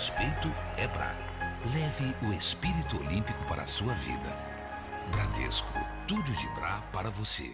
respeito é BRA. Leve o espírito olímpico para a sua vida. Bradesco, tudo de BRA para você.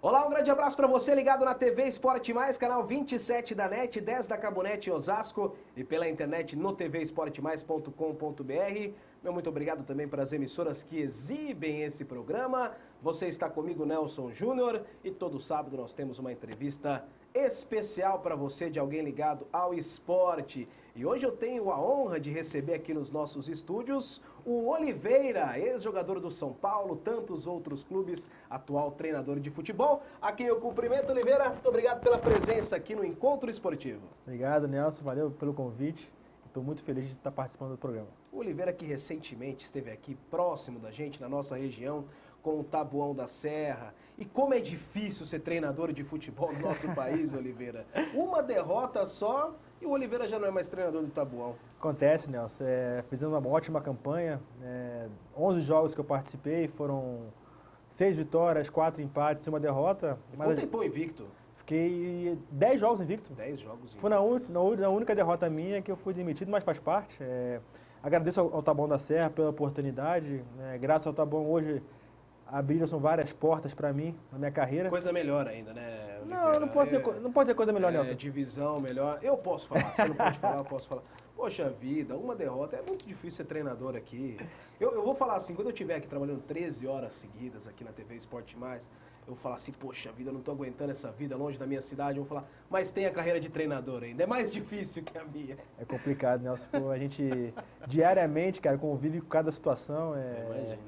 Olá, um grande abraço para você ligado na TV Esporte Mais, canal 27 da NET, 10 da Cabonete em Osasco e pela internet no tvesportemais.com.br. Meu muito obrigado também para as emissoras que exibem esse programa. Você está comigo, Nelson Júnior, e todo sábado nós temos uma entrevista especial para você de alguém ligado ao esporte. E hoje eu tenho a honra de receber aqui nos nossos estúdios o Oliveira, ex-jogador do São Paulo, tantos outros clubes, atual treinador de futebol. A quem eu cumprimento, Oliveira, muito obrigado pela presença aqui no Encontro Esportivo. Obrigado, Nelson, valeu pelo convite. Estou muito feliz de estar participando do programa. O Oliveira que recentemente esteve aqui próximo da gente, na nossa região, com o Taboão da Serra. E como é difícil ser treinador de futebol no nosso país, Oliveira. Uma derrota só e o Oliveira já não é mais treinador do Taboão. Acontece, Nelson. Fizemos uma ótima campanha. 11 jogos que eu participei, foram 6 vitórias, 4 empates e uma derrota. Quanto tempo invicto? Fiquei 10 jogos invicto. 10 jogos invicto. Foi na única derrota minha que eu fui demitido, mas faz parte. Agradeço ao Taboão da Serra pela oportunidade. Graças ao Taboão hoje abriram várias portas para mim na minha carreira. Coisa melhor ainda, né, Não, Oliveira? não pode ser coisa melhor, Nelson. Divisão melhor. Eu posso falar, você não pode falar, eu posso falar. Poxa vida, uma derrota, é muito difícil ser treinador aqui. Eu vou falar assim, quando eu estiver aqui trabalhando 13 horas seguidas aqui na TV Esporte Mais, eu vou falar assim, poxa vida, eu não estou aguentando essa vida longe da minha cidade. Eu vou falar, mas tem a carreira de treinador ainda, é mais difícil que a minha. É complicado, Nelson. Pô, a gente diariamente, cara, convive com cada situação. Imagino.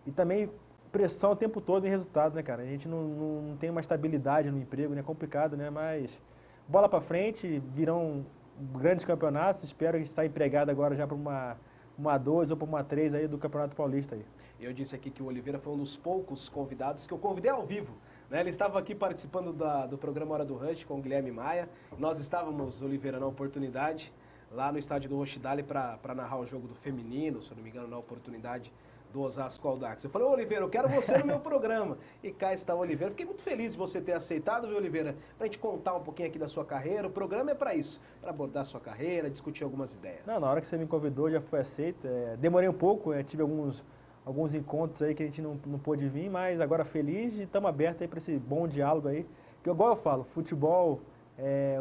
E também pressão o tempo todo em resultado, né, cara? A gente não tem uma estabilidade no emprego, né? É complicado, né? Mas bola pra frente, virão grandes campeonatos. Espero que a gente está empregado agora já para uma 2 ou para uma 3 aí do Campeonato Paulista aí. Eu disse aqui que o Oliveira foi um dos poucos convidados que eu convidei ao vivo, né? Ele estava aqui participando do programa Hora do Rush com o Guilherme Maia. Nós estávamos, Oliveira, na oportunidade, lá no estádio do Rochidale para narrar o jogo do feminino, se eu não me engano, na oportunidade do Osasco Audax. Eu falei, ô Oliveira, eu quero você no meu programa. E cá está o Oliveira. Fiquei muito feliz de você ter aceitado, viu, Oliveira? Pra gente contar um pouquinho aqui da sua carreira. O programa é para isso, para abordar a sua carreira, discutir algumas ideias. Não, na hora que você me convidou já foi aceito. Demorei um pouco, tive alguns encontros aí que a gente não pôde vir, mas agora feliz e estamos abertos aí para esse bom diálogo aí. Que igual eu falo, futebol,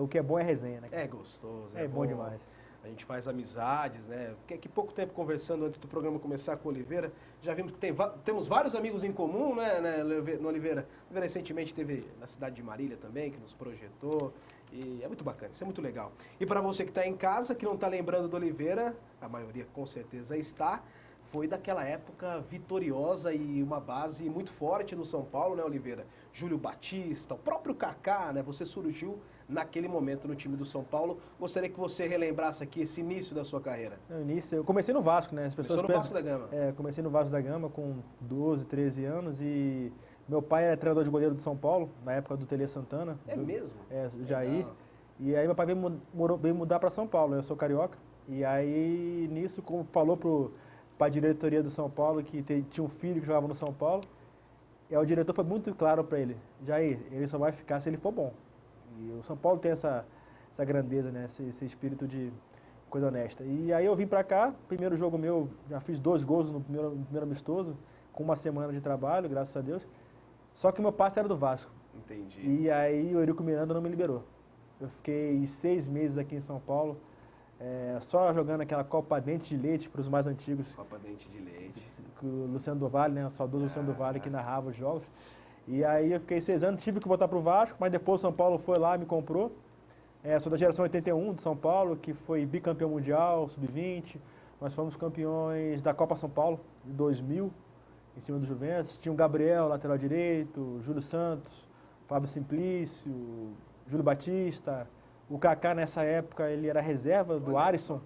o que é bom é resenha, né? É gostoso, é bom demais. A gente faz amizades, né? Fiquei aqui pouco tempo conversando antes do programa começar com o Oliveira. Já vimos que temos vários amigos em comum, né, no Oliveira? O Oliveira recentemente esteve na cidade de Marília também, que nos projetou. E é muito bacana, isso é muito legal. E para você que está em casa, que não está lembrando do Oliveira, a maioria com certeza está, foi daquela época vitoriosa e uma base muito forte no São Paulo, né, Oliveira? Júlio Batista, o próprio Kaká, né? Você surgiu naquele momento no time do São Paulo. Gostaria que você relembrasse aqui esse início da sua carreira. No início, eu comecei no Vasco, né? As pessoas Começou no Vasco da Gama. Comecei no Vasco da Gama com 12, 13 anos e meu pai era treinador de goleiro do São Paulo, na época do Tele Santana. É mesmo? Jair. E aí meu pai veio mudar para São Paulo, eu sou carioca. E aí nisso, como falou para a diretoria do São Paulo que tinha um filho que jogava no São Paulo, e o diretor foi muito claro para ele, Jair, ele só vai ficar se ele for bom. E o São Paulo tem essa grandeza, né? Esse espírito de coisa honesta. E aí eu vim para cá, primeiro jogo meu, já fiz 2 gols no primeiro amistoso, com uma semana de trabalho, graças a Deus. Só que o meu passe era do Vasco. Entendi. E aí o Eurico Miranda não me liberou. Eu fiquei 6 meses aqui em Só jogando aquela Copa Dente de Leite para os mais antigos. Copa Dente de Leite. Com o Luciano do Vale, né? O saudoso Luciano do Vale que narrava os jogos. E aí eu fiquei 6 anos, tive que voltar para o Vasco, mas depois o São Paulo foi lá e me comprou. Sou da geração 81 de São Paulo, que foi bicampeão mundial, sub-20. Nós fomos campeões da Copa São Paulo, de 2000, em cima do Juventus. Tinha o Gabriel, lateral direito, Júlio Santos, Fábio Simplício, Júlio Batista. O Kaká, nessa época, ele era reserva do Alisson,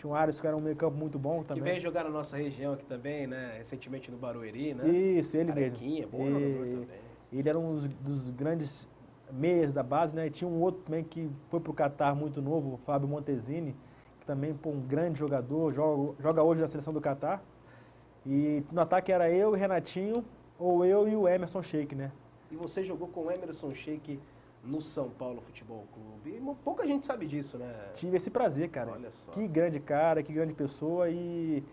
Tinha um Ares que era um meio campo muito bom Que também. veio jogar na nossa região aqui também, né? Recentemente no Barueri, né? Isso, ele Carequinha, mesmo. bom jogador também. Ele era um dos grandes meias da base, né? E tinha um outro também que foi pro Catar muito novo, o Fábio Montesini, que também, pô, um grande jogador, joga hoje na seleção do Catar. E no ataque era eu e Renatinho, ou eu e o Emerson Sheik, né? E você jogou com o Emerson Sheik no São Paulo Futebol Clube. E pouca gente sabe disso, né? Tive esse prazer, cara. Olha só. Que grande cara, que grande pessoa. E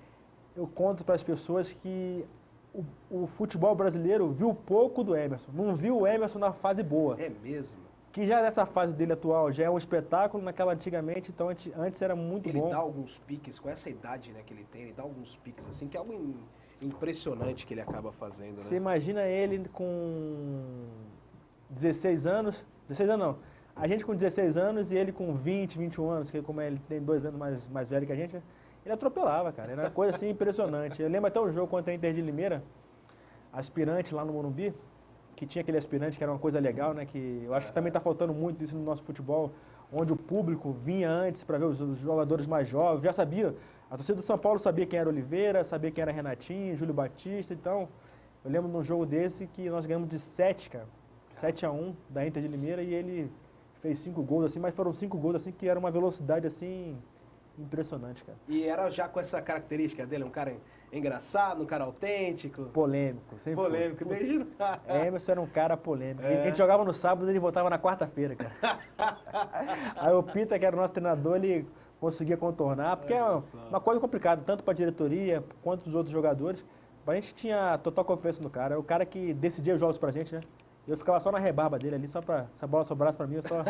eu conto para as pessoas que o futebol brasileiro viu pouco do Emerson. Não viu o Emerson na fase boa. É mesmo? Que já nessa fase dele atual já é um espetáculo, naquela antigamente, então antes era muito Ele bom. dá alguns piques, com essa idade, né, que ele tem, ele dá alguns piques, assim, que é algo impressionante que ele acaba fazendo, Você né? imagina ele com 16 anos, 16 anos não, a gente com 16 anos e ele com 20, 21 anos, que como ele tem 2 anos mais velho que a gente, né, ele atropelava, cara, era uma coisa assim impressionante. Eu lembro até um jogo contra a Inter de Limeira, aspirante lá no Morumbi, que tinha aquele aspirante que era uma coisa legal, né, que eu acho que também está faltando muito isso no nosso futebol, onde o público vinha antes para ver os jogadores mais jovens, já sabia, a torcida do São Paulo sabia quem era Oliveira, sabia quem era Renatinho, Júlio Batista, então eu lembro de um jogo desse que nós ganhamos de 7, cara, 7-1 da Inter de Limeira e ele fez 5 gols assim, mas foram 5 gols assim que era uma velocidade assim impressionante, cara. E era já com essa característica dele, um cara engraçado, um cara autêntico, Polêmico, sempre foi. polêmico, desde... Emerson era um cara polêmico. É. A gente jogava no sábado e ele voltava na quarta-feira, cara. Aí o Pita, que era o nosso treinador, ele conseguia contornar, porque é uma coisa complicada, tanto para a diretoria quanto para os outros jogadores. A gente tinha total confiança no cara, era o cara que decidia os jogos pra gente, né? Eu ficava só na rebarba dele ali, só pra, se a bola sobrasse pra mim, eu só...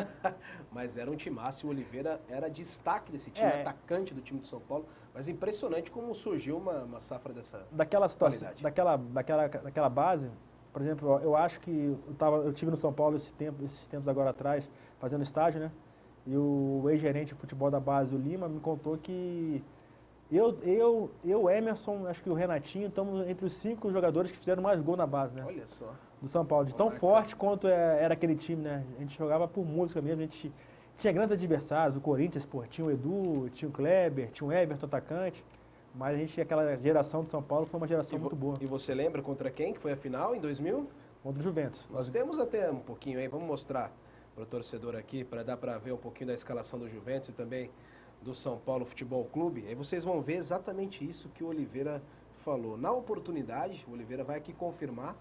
Mas era um timaço, o Oliveira era destaque desse time, É. atacante do time de São Paulo, mas impressionante como surgiu uma safra dessa... Daquela situação, Qualidade. daquela base, por exemplo, eu acho que eu tive no São Paulo esses tempos agora atrás, fazendo estágio, né? E o ex-gerente de futebol da base, o Lima, me contou que eu, Emerson, acho que o Renatinho, estamos entre os 5 jogadores que fizeram mais gol na base, né? Olha só. Do São Paulo, de tão Bacana. forte quanto era aquele time, né? A gente jogava por música mesmo, a gente tinha grandes adversários, o Corinthians, pô, tinha o Edu, tinha o Kleber, tinha o Everton, atacante, mas a gente, aquela geração de São Paulo foi uma geração muito boa, E você lembra contra quem que foi a final em 2000? contra o Juventus. Nós temos até um pouquinho aí, vamos mostrar para o torcedor aqui, para dar para ver um pouquinho da escalação do Juventus e também do São Paulo Futebol Clube. Aí vocês vão ver exatamente isso que o Oliveira falou. Na oportunidade, o Oliveira vai aqui confirmar,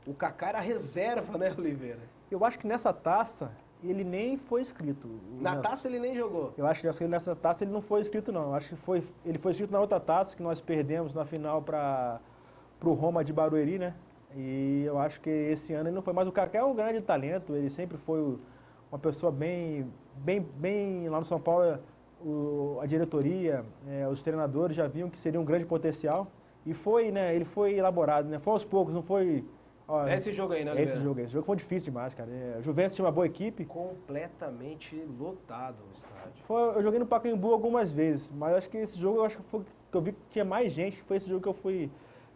o Kaká era reserva, né, Oliveira? Eu acho que nessa taça ele nem foi inscrito. Na taça ele nem jogou. Eu acho que nessa taça ele não foi inscrito, não. Eu acho que ele foi inscrito na outra taça que nós perdemos na final para o Roma de Barueri, né? E eu acho que esse ano ele não foi. Mas o Kaká é um grande talento, ele sempre foi uma pessoa bem lá no São Paulo, a diretoria, os treinadores já viam que seria um grande potencial. E foi, né? Ele foi elaborado, né? Foi aos poucos, não foi... Ó, É esse jogo aí, né, Oliveira? esse jogo foi difícil demais, cara. O Juventus tinha uma boa equipe. Completamente lotado o estádio. Eu joguei no Pacaembu algumas vezes, mas acho que esse jogo foi que eu vi que tinha mais gente, foi esse jogo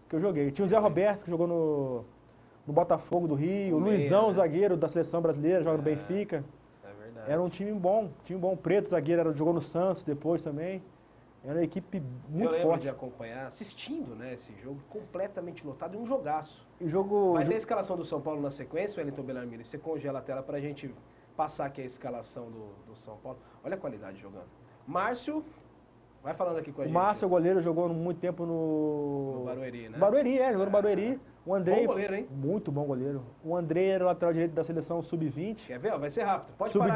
que eu joguei. Tinha o Zé Roberto, que jogou no Botafogo do Rio, o Meia, Luizão, né? zagueiro da seleção brasileira, joga no Benfica. É verdade. Era um time bom, Preto, zagueiro, jogou no Santos depois também. Era uma equipe muito eu lembro forte. de acompanhar, assistindo, né, esse jogo, completamente lotado e um jogaço. E jogo... Vai ter a escalação do São Paulo na sequência, Wellington Bellarmino? Você congela a tela pra gente passar aqui a escalação do São Paulo. Olha a qualidade jogando. Márcio, vai falando aqui com a O gente. Márcio, o goleiro, jogou muito tempo No Barueri, né? Barueri, jogou no Barueri. O Andrei... Bom goleiro, hein? Muito bom goleiro. O Andrei era o lateral direito da seleção sub-20. Quer ver? Ó, vai ser rápido. Pode Sub-17.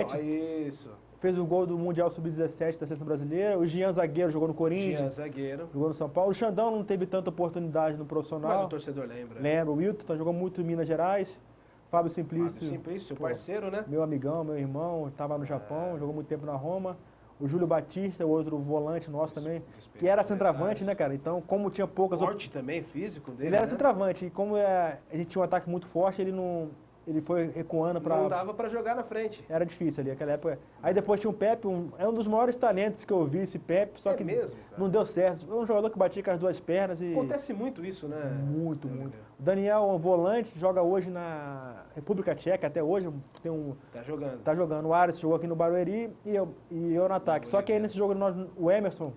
parar aí, Wellington. Isso. Fez o gol do Mundial Sub-17 da seleção brasileira. O Jean Zagueiro jogou no Jean Corinthians, zagueiro. jogou no São Paulo. O Xandão não teve tanta oportunidade no Mas profissional. o torcedor lembra. Lembra, o Wilton jogou muito em Minas Gerais. Fábio Simplício, Fábio Simplício, seu pô, parceiro, né? meu amigão, meu irmão, estava no Japão, jogou muito tempo na Roma. O Júlio Batista, o outro volante nosso também, que era centroavante, né, cara? Então, como tinha poucas... Forte também, físico dele, Ele era né? centroavante, e como a gente tinha um ataque muito forte, ele não ele foi recuando para... Não dava para jogar na frente. Era difícil ali, aquela época. Aí depois tinha o Pepe, é um dos maiores talentos que eu vi, esse Pepe, só É que mesmo, cara? não deu certo. É um jogador que batia com as duas pernas e... Acontece muito isso, né? Muito, muito. O Daniel, um volante, joga hoje na República Tcheca, até hoje Tá jogando. tá jogando. O Ares jogou aqui no Barueri e eu no ataque. Só que aí nesse jogo o Emerson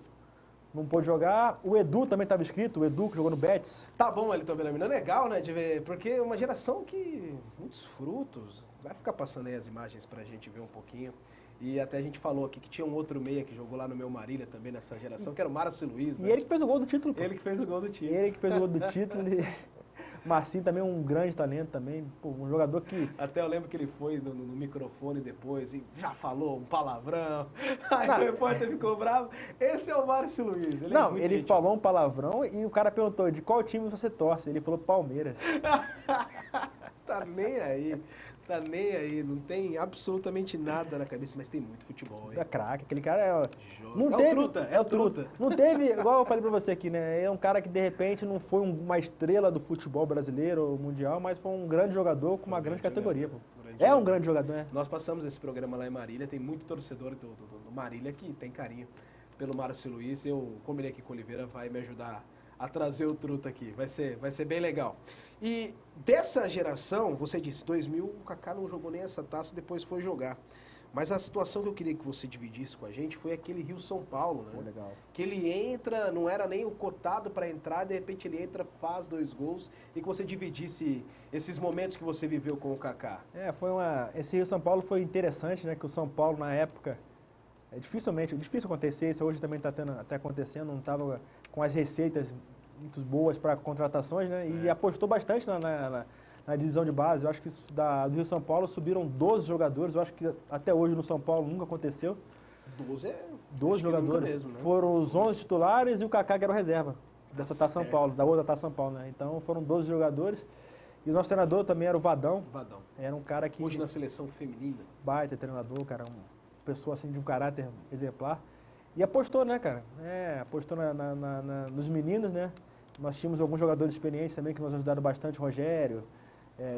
não pôde jogar, o Edu também estava inscrito, o Edu que jogou no Betis. Tá bom, Elton Bellamino, é legal, né, de ver, porque é uma geração que, muitos frutos, vai ficar passando aí as imagens pra gente ver um pouquinho. E até a gente falou aqui que tinha um outro meia que jogou lá no meu Marília também nessa geração, que era o Márcio Luiz, né? E ele que fez o gol do título, pô. Ele que fez o gol do time. Ele que fez o gol do título. Marcinho também um grande talento também, pô, um jogador que... Até eu lembro que ele foi no microfone depois e já falou um palavrão. Aí Não. o repórter ficou bravo. Esse é o Márcio Luiz. Ele é Não, muito ele gente falou um palavrão e o cara perguntou de qual time você torce. Ele falou Palmeiras. Tá nem aí. Tá nem aí. Não tem absolutamente nada na cabeça, mas tem muito futebol, hein? É craque, aquele cara é... Joga. É o Truta, é o Truta. Não teve, igual eu falei pra você aqui, né? É um cara que de repente não foi uma estrela do futebol brasileiro ou mundial, mas foi um grande jogador com uma grande categoria, pô. É um grande jogador, né? Nós passamos esse programa lá em Marília, tem muito torcedor do Marília que tem carinho pelo Márcio Luiz. Eu combinei aqui com o Oliveira, vai me ajudar a trazer o Truta aqui. Vai ser bem legal. E dessa geração, você disse, 2000, o Kaká não jogou nem essa taça, depois foi jogar. Mas a situação que eu queria que você dividisse com a gente foi aquele Rio-São Paulo, né? Pô, legal. Que ele entra, não era nem o cotado para entrar, de repente ele entra, faz 2 gols, e que você dividisse esses momentos que você viveu com o Kaká. Esse Rio-São Paulo foi interessante, né? Que o São Paulo, na época, é difícil acontecer isso, hoje também está até acontecendo, não estava com as receitas muito boas para contratações, né? Certo. E apostou bastante na divisão de base. Eu acho que do Rio São Paulo subiram 12 jogadores, eu acho que até hoje no São Paulo nunca aconteceu. 12 12 jogadores. mesmo, né? Foram os 11 titulares e o Kaká que era o reserva dessa Taça São certo. Paulo, da outra Taça São Paulo, né? Então foram 12 jogadores. E o nosso treinador também era o Vadão. Vadão. Era um cara que... Hoje na seleção feminina. Baita treinador, cara, uma pessoa assim de um caráter exemplar. E apostou, né, cara? Apostou nos meninos, né? Nós tínhamos alguns jogadores experientes também que nos ajudaram bastante, o Rogério,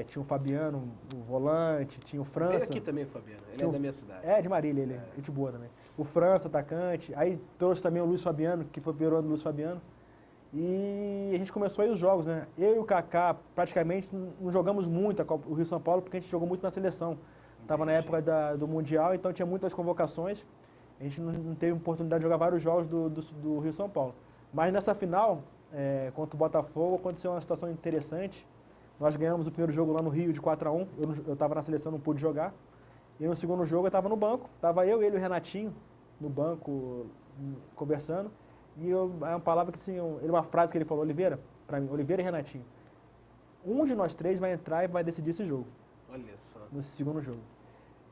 tinha o Fabiano, o volante, tinha o França. Veio aqui também, Fabiano, ele é da minha cidade. É, de Marília, ele é gente boa também. O França, atacante, aí trouxe também o Luiz Fabiano, que foi peruano do Luiz Fabiano. E a gente começou aí os jogos, né? Eu e o Kaká praticamente não jogamos muito o Rio São Paulo, porque a gente jogou muito na seleção. Estava na época do Mundial, então tinha muitas convocações. A gente não teve oportunidade de jogar vários jogos do Rio São Paulo. Mas nessa final, contra o Botafogo, aconteceu uma situação interessante. Nós ganhamos o primeiro jogo lá no Rio de 4-1. Eu estava na seleção, não pude jogar. E no segundo jogo eu estava no banco. Estava eu, ele e o Renatinho no banco conversando. E uma palavra que assim, uma frase que ele falou, Oliveira, para mim, Oliveira e Renatinho. Um de nós três vai entrar e vai decidir esse jogo. Olha só. No segundo jogo.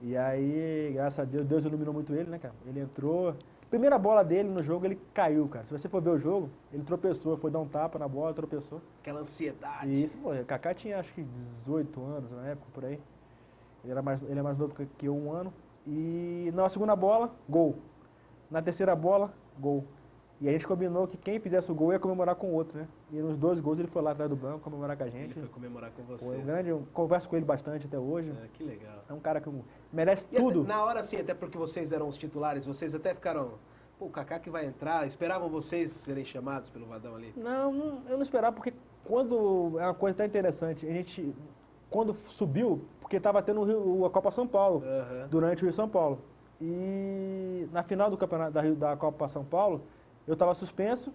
E aí, graças a Deus, Deus iluminou muito ele, né, cara? Ele entrou. Primeira bola dele no jogo, ele caiu, cara. Se você for ver o jogo, ele tropeçou, foi dar um tapa na bola, tropeçou. Aquela ansiedade. E isso, pô, o Kaká tinha acho que 18 anos na época, por aí. Ele é mais novo que eu, 1 ano. E na segunda bola, gol. Na terceira bola, gol. E a gente combinou que quem fizesse o gol ia comemorar com o outro, né? E nos 2 gols ele foi lá atrás do banco comemorar com a gente. Ele foi comemorar com Pô, vocês. eu converso com ele bastante até hoje. Que legal. É um cara que merece E tudo. na hora, assim, até porque vocês eram os titulares, vocês até ficaram... Pô, o Kaká que vai entrar, esperavam vocês serem chamados pelo Vadão ali? Não, eu não esperava, porque quando... É uma coisa até interessante. A gente, quando subiu, porque estava tendo a Copa São Paulo, durante o Rio São Paulo. E na final do campeonato da Copa São Paulo, eu estava suspenso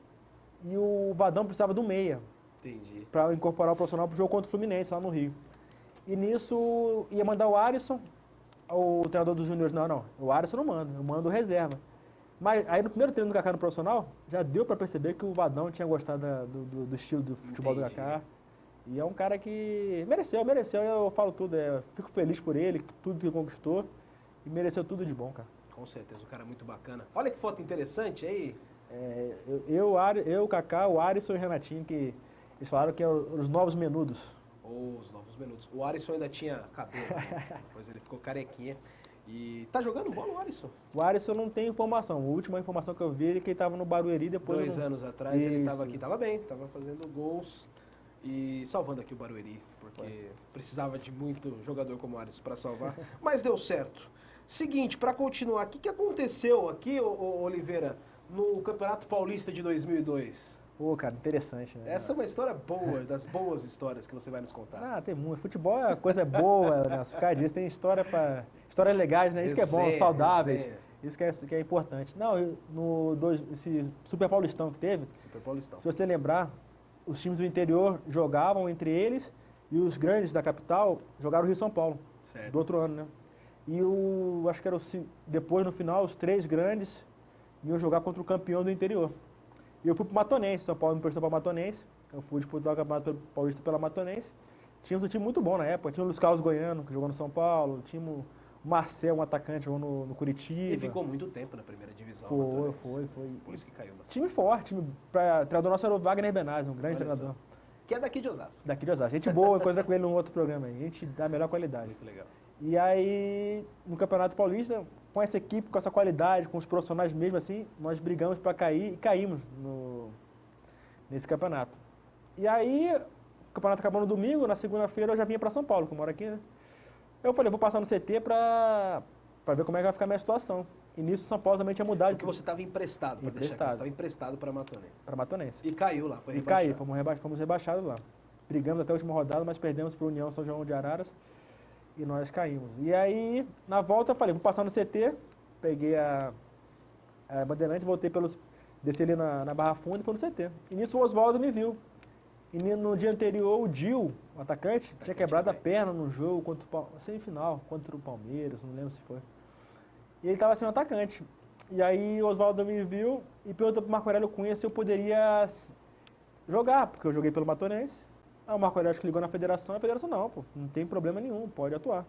e o Vadão precisava do meia. Entendi. Para incorporar o profissional para o jogo contra o Fluminense, lá no Rio. E nisso ia mandar o Arisson, o treinador dos juniores, não, o Arisson não manda, eu mando o reserva. Mas aí no primeiro treino do Kaká no profissional, já deu para perceber que o Vadão tinha gostado do estilo do futebol do Kaká. E é um cara que mereceu, eu falo tudo, fico feliz por ele, tudo que ele conquistou, e mereceu tudo de bom, cara. Com certeza, o cara é muito bacana. Olha que foto interessante aí. Eu, Kaká, o Arisson e o Renatinho, que eles falaram que eram os novos menudos. Os novos minutos. O Arisson ainda tinha cabelo, né? Depois ele ficou carequinha. E tá jogando bola o Arisson? O Arisson não tem informação. A última informação que eu vi é que ele estava no Barueri depois. 2 anos atrás ele estava Isso. aqui, estava bem, estava fazendo gols. E salvando aqui o Barueri, porque precisava de muito jogador como o Alisson para salvar, mas deu certo. Seguinte, para continuar, o que aconteceu aqui, Oliveira, no Campeonato Paulista de 2002? Pô, cara, interessante, né? Essa é uma história boa, das boas histórias que você vai nos contar. Ah, tem muito. Futebol é uma coisa boa, né? Os caras dizem, tem histórias legais, né? Isso que é bom, Resenha, saudáveis. resenha. Isso que é importante. Não, esse Super Paulistão que teve, Super Paulistão. se você lembrar, os times do interior jogavam entre eles e os grandes da capital jogaram o Rio São Paulo, Certo. do outro ano, né? E acho que depois, no final, os 3 grandes iam jogar contra o campeão do interior. E eu fui pro Matonense, São Paulo me prestou para Matonense, eu fui disputar o Campeonato Paulista pela Matonense. Tínhamos um time muito bom na época, tinha o Luiz Carlos Goiano, que jogou no São Paulo, tinha o Marcel, um atacante, jogou no Curitiba. E ficou muito tempo na primeira divisão. Foi. Por isso que caiu bastante. Time forte, treinador nosso era o Wagner Benazzi, um grande Olha só. treinador. Que é daqui de Osasco. Daqui de Osasco. Gente boa, encontrei com ele num outro programa aí. Gente da melhor qualidade. Muito legal. E aí, no Campeonato Paulista, com essa equipe, com essa qualidade, com os profissionais mesmo assim, nós brigamos para cair e caímos nesse campeonato. E aí, o campeonato acabou no domingo, na segunda-feira eu já vinha para São Paulo, que eu moro aqui, né? Eu falei, vou passar no CT para ver como é que vai ficar a minha situação. E nisso, São Paulo também tinha mudado. Porque você estava emprestado, para deixar claro, você estava emprestado para Matonense. Para Matonense. E caiu lá, foi E rebaixado. caí, fomos rebaixados lá. Brigamos até a última rodada, mas perdemos para a União São João de Araras e nós caímos. E aí, na volta, eu falei, vou passar no CT, peguei a Bandeirante, desci ali na Barra Funda e fui no CT. E nisso o Oswaldo me viu. E no dia anterior, o Dil, o atacante, tinha quebrado a perna no jogo semifinal, contra o Palmeiras, não lembro se foi. E ele estava sendo atacante. E aí o Oswaldo me viu e perguntou para o Marco Aurélio Cunha se eu poderia jogar, porque eu joguei pelo Matonense. Aí o Marco Aurélio acho que ligou na federação, e a federação não, pô, não tem problema nenhum, pode atuar.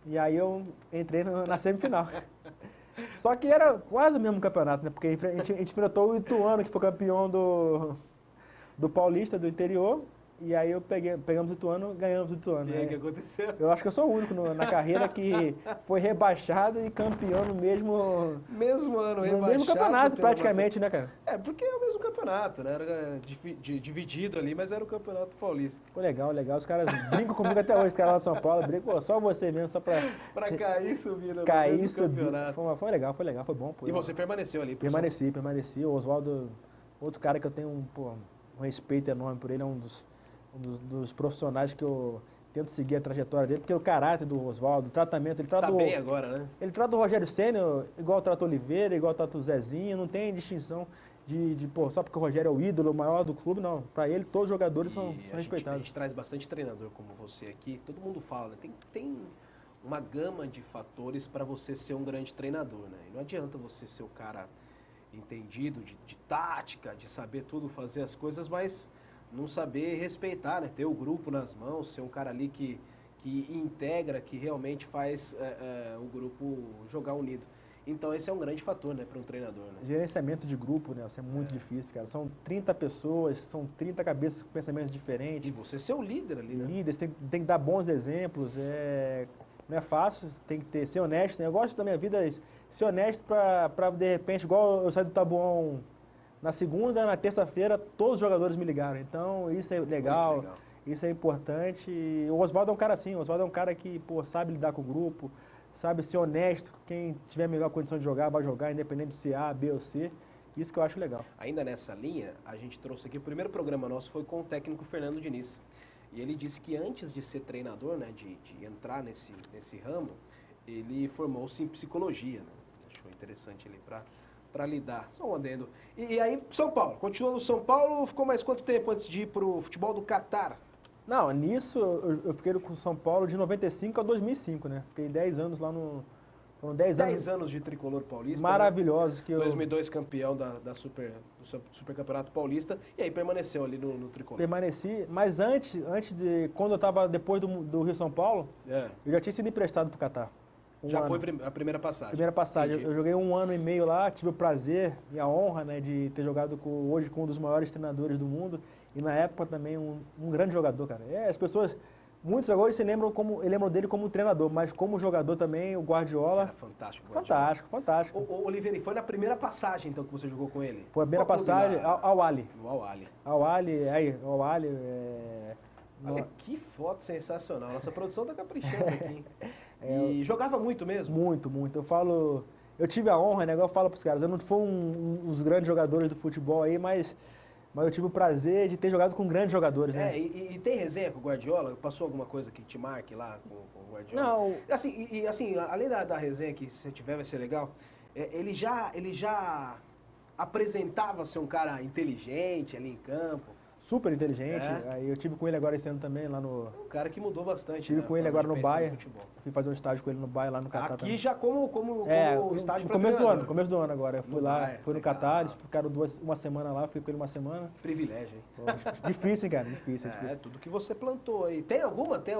E aí eu entrei na semifinal. Só que era quase o mesmo campeonato, né? Porque a gente enfrentou o Ituano, que foi campeão do Paulista, do interior. E aí pegamos o Ituano, ganhamos o Ituano. E aí, o que aconteceu? Eu acho que eu sou o único na carreira que foi rebaixado e campeão no mesmo ano, no mesmo campeonato, praticamente, né, cara? É, porque é o mesmo campeonato, né? Era dividido ali, mas era o Campeonato Paulista. Ficou legal. Os caras brincam comigo até hoje, os caras lá de São Paulo, brincam, pô, só você mesmo, só pra Cair e subir no cair e mesmo subir. campeonato. Foi legal, foi bom. Pô. E você permaneceu ali? Permaneci. O Oswaldo, outro cara que eu tenho um respeito enorme por ele, é um dos profissionais que eu tento seguir a trajetória dele, porque o caráter do Oswaldo, o tratamento, ele trata Tá bem agora, né? Ele trata o Rogério Ceni igual trata o Oliveira, igual trata o Zezinho, não tem distinção só porque o Rogério é o ídolo, o maior do clube, não. Para ele, todos os jogadores são respeitados. A gente traz bastante treinador como você aqui, todo mundo fala, né? Tem uma gama de fatores para você ser um grande treinador, né? E não adianta você ser o cara entendido de tática, de saber tudo, fazer as coisas, mas não saber respeitar, né? Ter o grupo nas mãos, ser um cara ali que integra, que realmente faz o grupo jogar unido. Então esse é um grande fator, né, para um treinador, né? Gerenciamento de grupo, né? Isso é muito difícil, cara. São 30 pessoas, são 30 cabeças com pensamentos diferentes. E você ser o líder ali, né? Líder, você tem que dar bons exemplos. Não é fácil, tem que ser honesto, né? Eu gosto da minha vida ser honesto para de repente, igual eu saí do Tabuão na segunda, na terça-feira, todos os jogadores me ligaram. Então, isso é legal, isso é importante. E o Oswaldo é um cara assim, o Oswaldo é um cara que, sabe lidar com o grupo, sabe ser honesto. Quem tiver a melhor condição de jogar, vai jogar, independente de ser A, B ou C. Isso que eu acho legal. Ainda nessa linha, a gente trouxe aqui, o primeiro programa nosso foi com o técnico Fernando Diniz. E ele disse que antes de ser treinador, né, de entrar nesse ramo, ele formou-se em psicologia, né? Achou interessante ele para lidar. Só um adendo. E aí, São Paulo. Continuou no São Paulo, ficou mais quanto tempo antes de ir para o futebol do Catar? Não, nisso eu fiquei com o São Paulo de 95 a 2005, né? Fiquei 10 anos lá no... Foram 10 anos de tricolor paulista. Maravilhosos. Né? 2002 campeão do Super Campeonato Paulista. E aí permaneceu ali no tricolor. Permaneci, mas antes quando eu estava depois do Rio São Paulo, eu já tinha sido emprestado para o Catar. Já foi a primeira passagem. Primeira passagem. Eu joguei 1 ano e meio lá, tive o prazer e a honra, né, de ter jogado hoje com um dos maiores treinadores do mundo. E na época também um grande jogador, cara. As pessoas Muitos agora se lembram dele como treinador, mas como jogador também, o Guardiola, Era fantástico. o Guardiola. fantástico, fantástico. Ô, Oliveira, e foi na primeira passagem, então, que você jogou com ele? Foi a primeira Qual clube passagem lá? ao Ali. No Al-Ahly. Ao Ali, Olha que foto sensacional. Nossa produção tá caprichando aqui. E jogava muito mesmo? Muito, muito. Eu tive a honra, né? Igual eu falo pros caras, eu não fui um dos grandes jogadores do futebol aí, mas eu tive o prazer de ter jogado com grandes jogadores, né? E tem resenha com o Guardiola? Passou alguma coisa que te marque lá com o Guardiola? Não. Assim, além da resenha que se tiver vai ser legal, ele já apresentava ser um cara inteligente ali em campo. Super inteligente. É. Aí eu tive com ele agora esse ano também, lá no... Um cara que mudou bastante. Tive né, com ele a forma agora de no pensar Bahia. futebol. Fui fazer um estágio com ele no Bahia, lá no Catar Aqui também. já como estágio no para começo do treinador. ano, começo do ano agora. Eu fui No lá, Bahia, fui no legal. Catar, eles ficaram uma semana lá, fiquei com ele uma semana. Privilégio, hein? Pô, difícil, hein, cara? Difícil, é É, difícil. tudo que você plantou aí. Tem alguma? Tem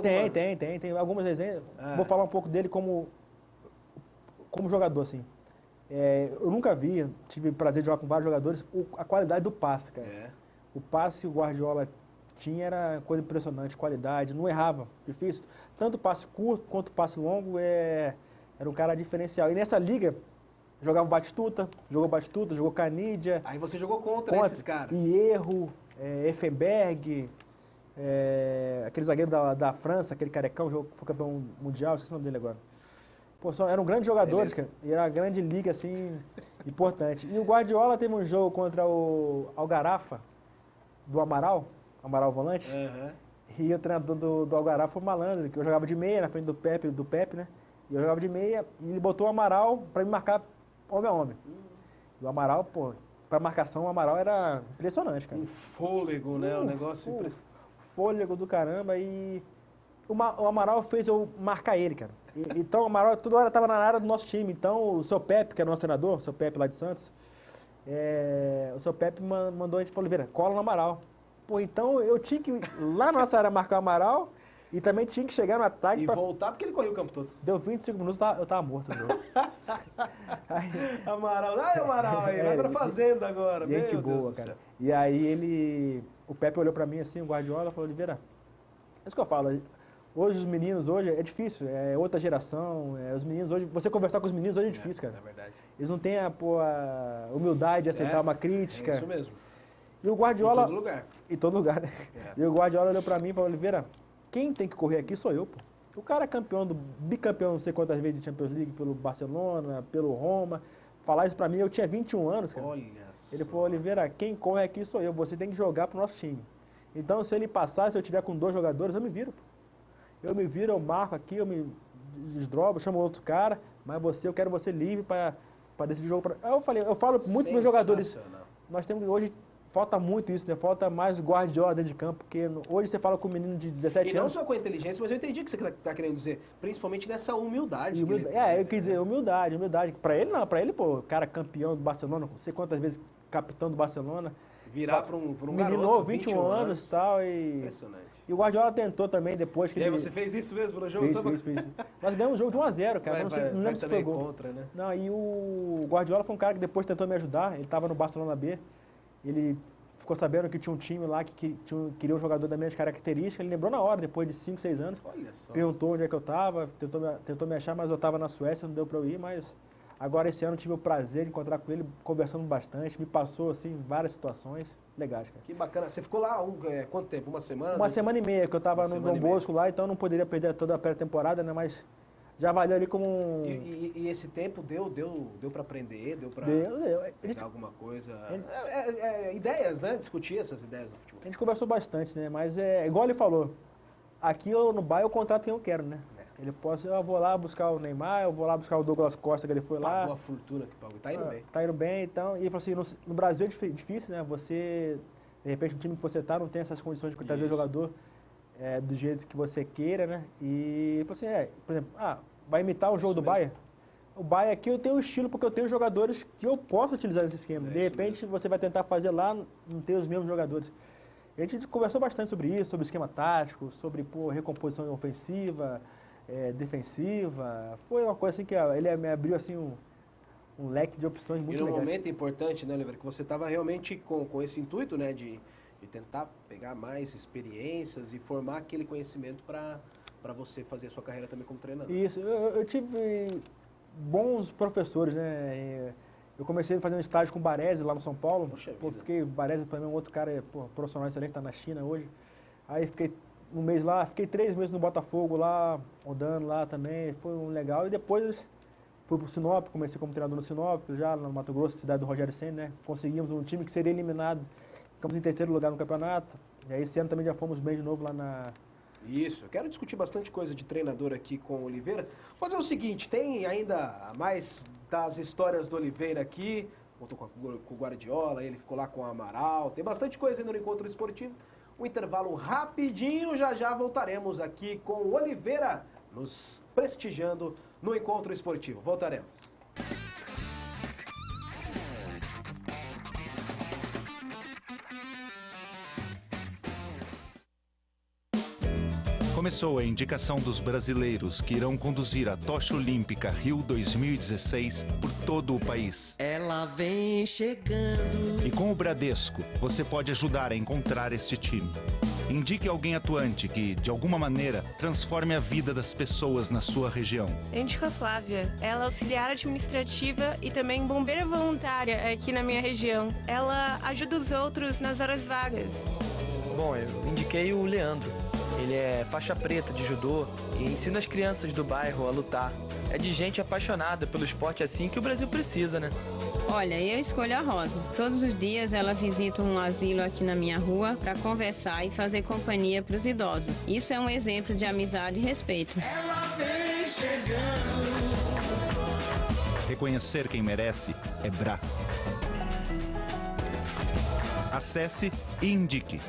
algumas resenhas. Ah. Vou falar um pouco dele como jogador, assim. Eu nunca tive o prazer de jogar com vários jogadores, a qualidade do passe, cara. É. O passe que o Guardiola tinha era coisa impressionante, qualidade, não errava, difícil. Tanto passe curto quanto passe longo, era um cara diferencial. E nessa liga, jogava jogou Batistuta, jogou Canidia, Aí você jogou contra esses caras. Hierro, Effenberg, aquele zagueiro da França, aquele carecão, foi campeão mundial, esqueci o nome dele agora. Pô, eram grandes jogadores, Beleza. cara. E era uma grande liga, assim, importante. E o Guardiola teve um jogo contra o Algarafa, do Amaral Volante. Aham. E o treinador do Algarafa foi o Malandro, que eu jogava de meia na frente do Pepe, né? E eu jogava de meia, e ele botou o Amaral pra me marcar homem a homem. E o Amaral, pô, pra marcação, o Amaral era impressionante, cara. Um fôlego, né? Um negócio impressionante. Fôlego do caramba, e o Amaral fez eu marcar ele, cara. Então o Amaral toda hora estava na área do nosso time. Então o seu Pepe, que era o nosso treinador, o seu Pepe lá de Santos, o seu Pepe mandou a gente, falou, Oliveira, cola no Amaral. Pô, então eu tinha que ir lá na nossa área marcar o Amaral e também tinha que chegar no ataque. E voltar porque ele correu o campo todo. Deu 25 minutos, eu tava morto. Amaral, aí, vai pra fazenda agora. Meu Gente Deus boa, do cara. céu. E aí o Pepe olhou pra mim assim, o Guardiola, falou, Oliveira, é isso que eu falo, hoje os meninos, é difícil, é outra geração, os meninos hoje, você conversar com os meninos hoje é difícil, cara. É verdade. Eles não têm a humildade de aceitar uma crítica. É isso mesmo. E o Guardiola... Em todo lugar. Em todo lugar, né? É. E o Guardiola olhou pra mim e falou, Oliveira, quem tem que correr aqui sou eu, pô. O cara é bicampeão não sei quantas vezes de Champions League pelo Barcelona, pelo Roma. Falar isso pra mim, eu tinha 21 anos, cara. Olha Ele só. falou, Oliveira, quem corre aqui sou eu, você tem que jogar pro nosso time. Então, se ele passar, se eu tiver com 2 jogadores, eu me viro, pô. Eu me viro, eu marco aqui, eu me desdobro, chamo outro cara, mas eu quero você livre para decidir o jogo. Aí eu falo muito para meus jogadores, Sensacional. nós temos hoje, falta muito isso, né? Falta mais Guardiola dentro de campo, porque hoje você fala com um menino de 17 E não anos. só com a inteligência, mas eu entendi o que você tá querendo dizer. Principalmente nessa humildade. E que ele tem, eu quis dizer, humildade. Pra ele não, pra ele, pô, cara campeão do Barcelona, não sei quantas vezes capitão do Barcelona. Virar para um menino garoto, novo, 21 anos e tal. Impressionante. E o Guardiola tentou também depois que E aí ele... você fez isso mesmo no jogo? Fiz. Nós ganhamos o jogo de 1-0, cara. Não lembro se foi também gol. contra, né? Não, e o Guardiola foi um cara que depois tentou me ajudar. Ele estava no Barcelona B. Ele ficou sabendo que tinha um time lá que queria um jogador das minhas características. Ele lembrou na hora, depois de 5, 6 anos. Olha só. Perguntou onde é que eu estava, tentou me achar, mas eu estava na Suécia, não deu para eu ir. Mas agora esse ano tive o prazer de encontrar com ele, conversando bastante. Me passou, assim, várias situações legais, cara. Que bacana. Você ficou lá quanto tempo? Uma semana? Uma semana e meia, que eu estava no Dom Bosco lá, então não poderia perder toda a pré-temporada, né? Mas já valeu ali como um... E esse tempo deu para aprender? Deu para Deu. pegar alguma coisa? Ideias, né? Discutir essas ideias no futebol. A gente conversou bastante, né? Mas igual ele falou, aqui no Bahia eu contrato quem eu quero, né? Eu vou lá buscar o Neymar, eu vou lá buscar o Douglas Costa, que ele foi lá. Pagou a fortuna que pagou. Tá indo bem. Tá indo bem, então. E ele falou assim, no Brasil é difícil, né? Você, de repente, no time que você tá, não tem essas condições de trazer o jogador do jeito que você queira, né? E ele falou assim, por exemplo, vai imitar o jogo do Bahia? O Bahia aqui eu tenho um estilo, porque eu tenho jogadores que eu posso utilizar nesse esquema. De repente, você vai tentar fazer lá, não ter os mesmos jogadores. E a gente conversou bastante sobre isso, sobre esquema tático, sobre recomposição ofensiva, defensiva. Foi uma coisa assim que ele me abriu assim um leque de opções muito legais. E num momento importante, né, Oliveira, que você estava realmente com esse intuito, né, de de tentar pegar mais experiências e formar aquele conhecimento para você fazer a sua carreira também como treinador. Isso, eu tive bons professores, né? Eu comecei fazendo estágio com o Baresi lá no São Paulo. Puxa Pô, vida. fiquei, o Baresi para mim é um outro cara, pô, profissional excelente, está na China hoje. Aí fiquei um mês lá, fiquei 3 meses no Botafogo lá, rodando lá também, foi um legal. E depois fui pro Sinop, comecei como treinador no Sinop, já no Mato Grosso, cidade do Rogério Ceni, né? Conseguimos um time que seria eliminado, ficamos em 3º lugar no campeonato. E aí esse ano também já fomos bem de novo lá na... Isso, eu quero discutir bastante coisa de treinador aqui com o Oliveira. Vou fazer o seguinte, tem ainda mais das histórias do Oliveira aqui, contou com o Guardiola, ele ficou lá com o Amaral, tem bastante coisa ainda no Encontro Esportivo. Um intervalo rapidinho, já voltaremos aqui com o Oliveira nos prestigiando no Encontro Esportivo. Voltaremos. Começou a indicação dos brasileiros que irão conduzir a Tocha Olímpica Rio 2016 por todo o país. Ela vem chegando. E com o Bradesco, você pode ajudar a encontrar este time. Indique alguém atuante que, de alguma maneira, transforme a vida das pessoas na sua região. Eu indico a Flávia. Ela é auxiliar administrativa e também bombeira voluntária aqui na minha região. Ela ajuda os outros nas horas vagas. Bom, eu indiquei o Leandro. Ele é faixa preta de judô e ensina as crianças do bairro a lutar. É de gente apaixonada pelo esporte assim que o Brasil precisa, né? Olha, eu escolho a Rosa. Todos os dias ela visita um asilo aqui na minha rua para conversar e fazer companhia para os idosos. Isso é um exemplo de amizade e respeito. Ela vem chegando. Reconhecer quem merece é BRA. Acesse e indique.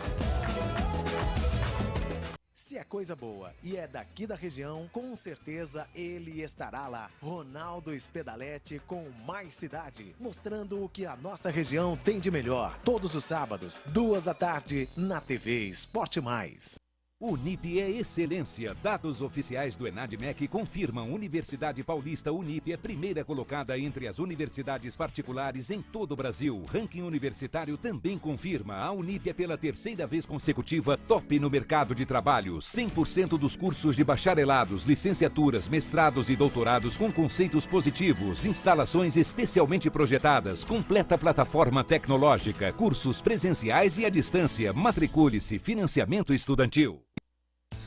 Se é coisa boa e é daqui da região, com certeza ele estará lá. Ronaldo Espedalete com Mais Cidade, mostrando o que a nossa região tem de melhor. Todos os sábados, 2 da tarde, na TV Esporte Mais. Unip é excelência. Dados oficiais do ENADMEC confirmam Universidade Paulista Unip é primeira colocada entre as universidades particulares em todo o Brasil. Ranking universitário também confirma. A Unip é pela 3ª vez consecutiva top no mercado de trabalho. 100% dos cursos de bacharelados, licenciaturas, mestrados e doutorados com conceitos positivos, instalações especialmente projetadas, completa plataforma tecnológica, cursos presenciais e à distância. Matricule-se, financiamento estudantil.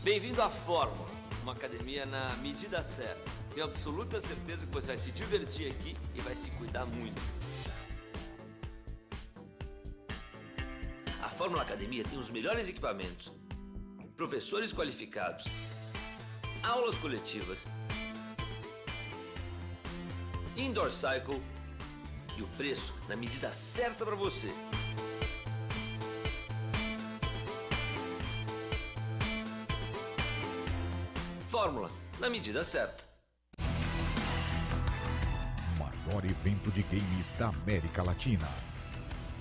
Bem-vindo à Fórmula, uma academia na medida certa. Tenho absoluta certeza que você vai se divertir aqui e vai se cuidar muito. A Fórmula Academia tem os melhores equipamentos, professores qualificados, aulas coletivas, indoor cycle e o preço na medida certa para você. Fórmula, na medida certa. Maior evento de games da América Latina.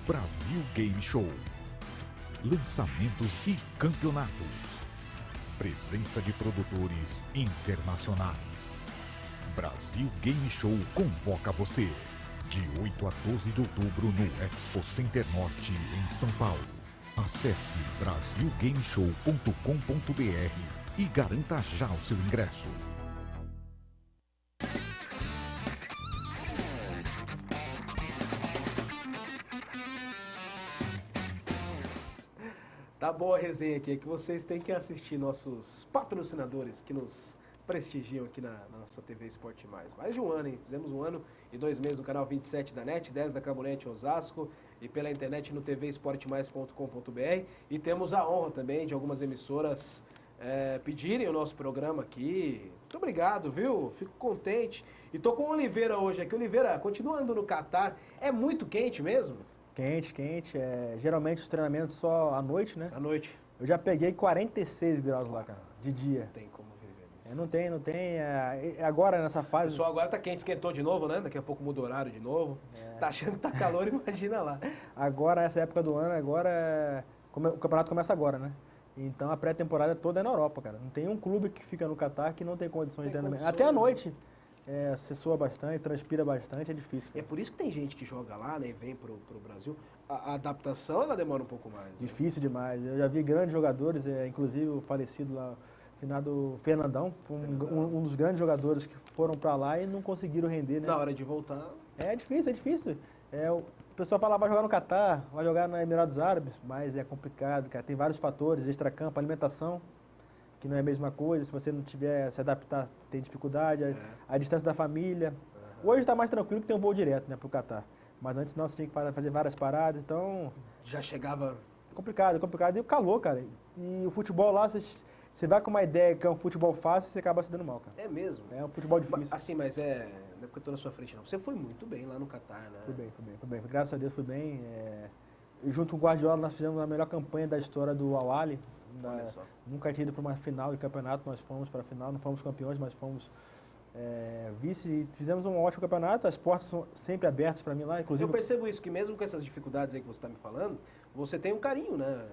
Brasil Game Show. Lançamentos e campeonatos. Presença de produtores internacionais. Brasil Game Show convoca você. De 8 a 12 de outubro no Expo Center Norte, em São Paulo. Acesse brasilgameshow.com.br e garanta já o seu ingresso. Tá boa a resenha aqui, é que vocês têm que assistir nossos patrocinadores que nos prestigiam aqui na nossa TV Esporte Mais. Mais de um ano, hein? Fizemos 1 ano e 2 meses no canal 27 da NET, 10 da Cabonet Osasco e pela internet no tvesportemais.com.br. E temos a honra também de algumas emissoras pedirem o nosso programa aqui. Muito obrigado, viu? Fico contente. E tô com o Oliveira hoje aqui. Oliveira, continuando no Catar, é muito quente mesmo? Quente, quente. Geralmente os treinamentos só à noite, né? À noite. Eu já peguei 46 graus lá, cara, de dia. Não tem como viver nisso. Não tem. Agora, nessa O fase... pessoal agora tá quente, esquentou de novo, né? Daqui a pouco muda o horário de novo. Tá achando que tá calor, imagina lá. Agora, essa época do ano, o campeonato começa agora, né? Então a pré-temporada toda é na Europa, cara. Não tem um clube que fica no Catar que não tem condições de treinamento. Até à noite. Você soa bastante, transpira bastante, é difícil. É por isso que tem gente que joga lá, né, e vem pro Brasil. A adaptação, ela demora um pouco mais. Né? Difícil demais. Eu já vi grandes jogadores, inclusive o falecido lá, o finado Fernandão, foi um dos grandes jogadores que foram para lá e não conseguiram render, né? Na hora de voltar... É difícil, é difícil. O pessoal fala, vai jogar no Catar, vai jogar nos Emirados Árabes, mas é complicado, cara. Tem vários fatores, extracampo, alimentação, que não é a mesma coisa. Se você não tiver se adaptar, tem dificuldade. A distância da família. Hoje está mais tranquilo que tem um voo direto, né, pro Catar. Mas antes não, você tinha que fazer várias paradas, então... Já chegava... Complicado, complicado. E o calor, cara. E o futebol lá, você vai com uma ideia que é um futebol fácil, você acaba se dando mal, cara. É mesmo? É um futebol difícil. Assim, mas não é porque eu tô na sua frente, não. Você foi muito bem lá no Catar, né? Fui bem. Graças a Deus fui bem. E junto com o Guardiola, nós fizemos a melhor campanha da história do Al-Ahly. Olha só. Nunca tinha ido para uma final de campeonato, nós fomos para a final, não fomos campeões, mas fomos vice e fizemos um ótimo campeonato, as portas são sempre abertas para mim lá, inclusive... Eu percebo isso, que mesmo com essas dificuldades aí que você está me falando, você tem um carinho, né,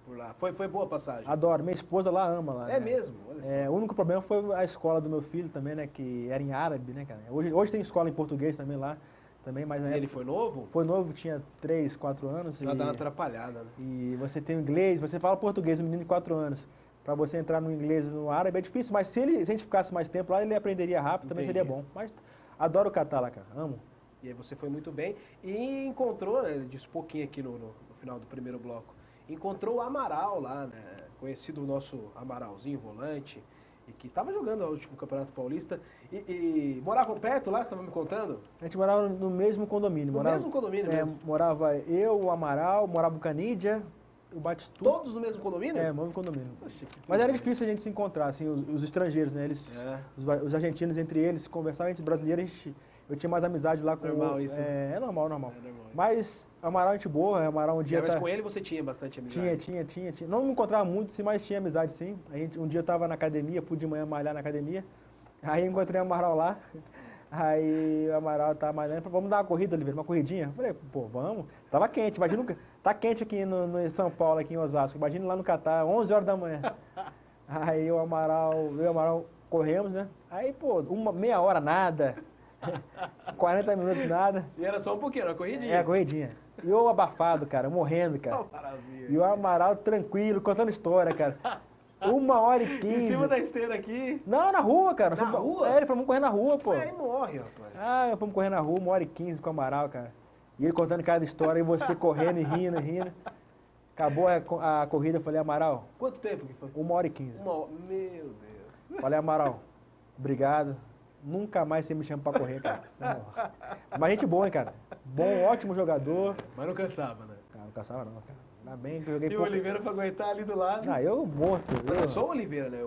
por lá. Foi boa a passagem? Adoro, minha esposa lá ama lá. É mesmo? Olha só. O único problema foi a escola do meu filho também, né, que era em árabe, né, cara. Hoje tem escola em português também lá, também, mas... Ele foi novo? Foi novo, tinha 3, 4 anos. Vai dar uma atrapalhada, né? E você tem o inglês, você fala português, um menino de 4 anos. Para você entrar no inglês e no árabe é difícil, mas se a gente ficasse mais tempo lá, ele aprenderia rápido, também seria bom. Mas adoro o Catar lá, cara, amo. E aí você foi muito bem e encontrou, né, disse um pouquinho aqui no final do primeiro bloco, encontrou o Amaral lá, né, conhecido o nosso Amaralzinho, volante, e que estava jogando o último Campeonato Paulista, e moravam perto lá, você estava me contando? A gente morava no mesmo condomínio. Mesmo condomínio mesmo? Morava eu, o Amaral, morava o Canidia, o Batistuta. Todos no mesmo condomínio? No mesmo condomínio. Mas era difícil a gente se encontrar, assim, os estrangeiros, né? Os argentinos entre eles se conversavam, entre brasileiros, eu tinha mais amizade lá com... Normal isso? É normal. Mas Amaral é gente boa, Amaral um dia... Mas com ele você tinha bastante amizade? Tinha. Não me encontrava muito, mas tinha amizade sim. Um dia eu estava na academia, fui de manhã malhar na academia, aí encontrei o Amaral lá, aí o Amaral tava malhando, falou, vamos dar uma corrida, Oliveira, uma corridinha? Eu falei, pô, vamos. Tava quente, imagina, tá quente aqui no São Paulo, aqui em Osasco, imagina lá no Catar, 11 horas da manhã. Aí o Amaral corremos, né? Aí, pô, meia hora nada, 40 minutos nada. E era só um pouquinho, era uma corridinha? A corridinha. E eu abafado, cara, morrendo, cara. E o Amaral tranquilo, contando história, cara. 1h15. Em cima da esteira aqui? Não, na rua, cara. Na rua? Ele falou, vamos correr na rua, pô. Aí morre, rapaz. Vamos correr na rua, 1h15 com o Amaral, cara. E ele contando cada história, e você correndo e rindo. Acabou a corrida, eu falei, Amaral... Quanto tempo que foi? 1h15. Meu Deus. Falei, Amaral, obrigado. Nunca mais você me chama pra correr, cara. Mas gente boa, hein, cara. Bom, ótimo jogador. Mas não cansava, né? Não cansava não, cara. Ainda bem que eu joguei pouco. E o Oliveira pra aguentar ali do lado. Eu morto. Não, só o Oliveira, né?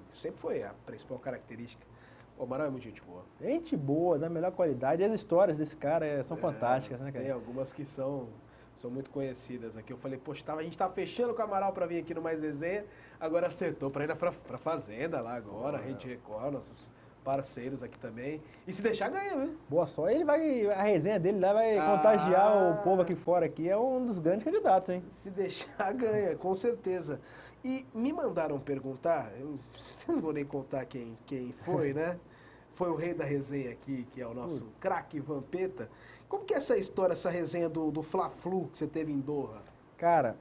Sempre foi a principal característica. O Amaral é muito gente boa. Gente boa, da melhor qualidade. E as histórias desse cara são fantásticas, né, cara? Tem algumas que são muito conhecidas aqui. Eu falei, poxa, a gente tá fechando com o Amaral pra vir aqui no Mais Resenha, agora acertou pra ir pra Fazenda lá agora, Rede Record, nossos parceiros aqui também. E se deixar, ganha, viu? Boa só. A resenha dele lá vai contagiar o povo aqui fora. Aqui é um dos grandes candidatos, hein? Se deixar, ganha, com certeza. E me mandaram perguntar, eu não vou nem contar quem foi, né? Foi o rei da resenha aqui, que é o nosso craque Vampeta. Como que é essa história, essa resenha do Fla-Flu que você teve em Doha? Cara,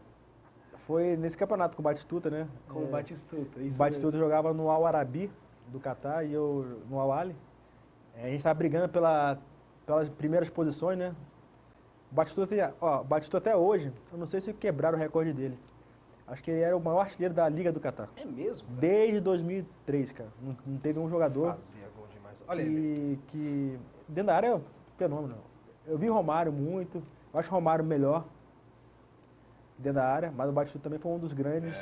foi nesse campeonato com o Batistuta, né? Com o Batistuta, isso. O Batistuta jogava no Al-Arabi do Catar e eu no Al-Ahly. A gente estava brigando pelas primeiras posições, né? O Batistuta até hoje, eu não sei se quebraram o recorde dele. Acho que ele era o maior artilheiro da Liga do Catar. É mesmo? Cara? Desde 2003, cara. Não teve um jogador fazia gol demais. Olha ele. Que dentro da área é um fenômeno. Eu vi Romário muito, eu acho o Romário melhor dentro da área, mas o Batistuta também foi um dos grandes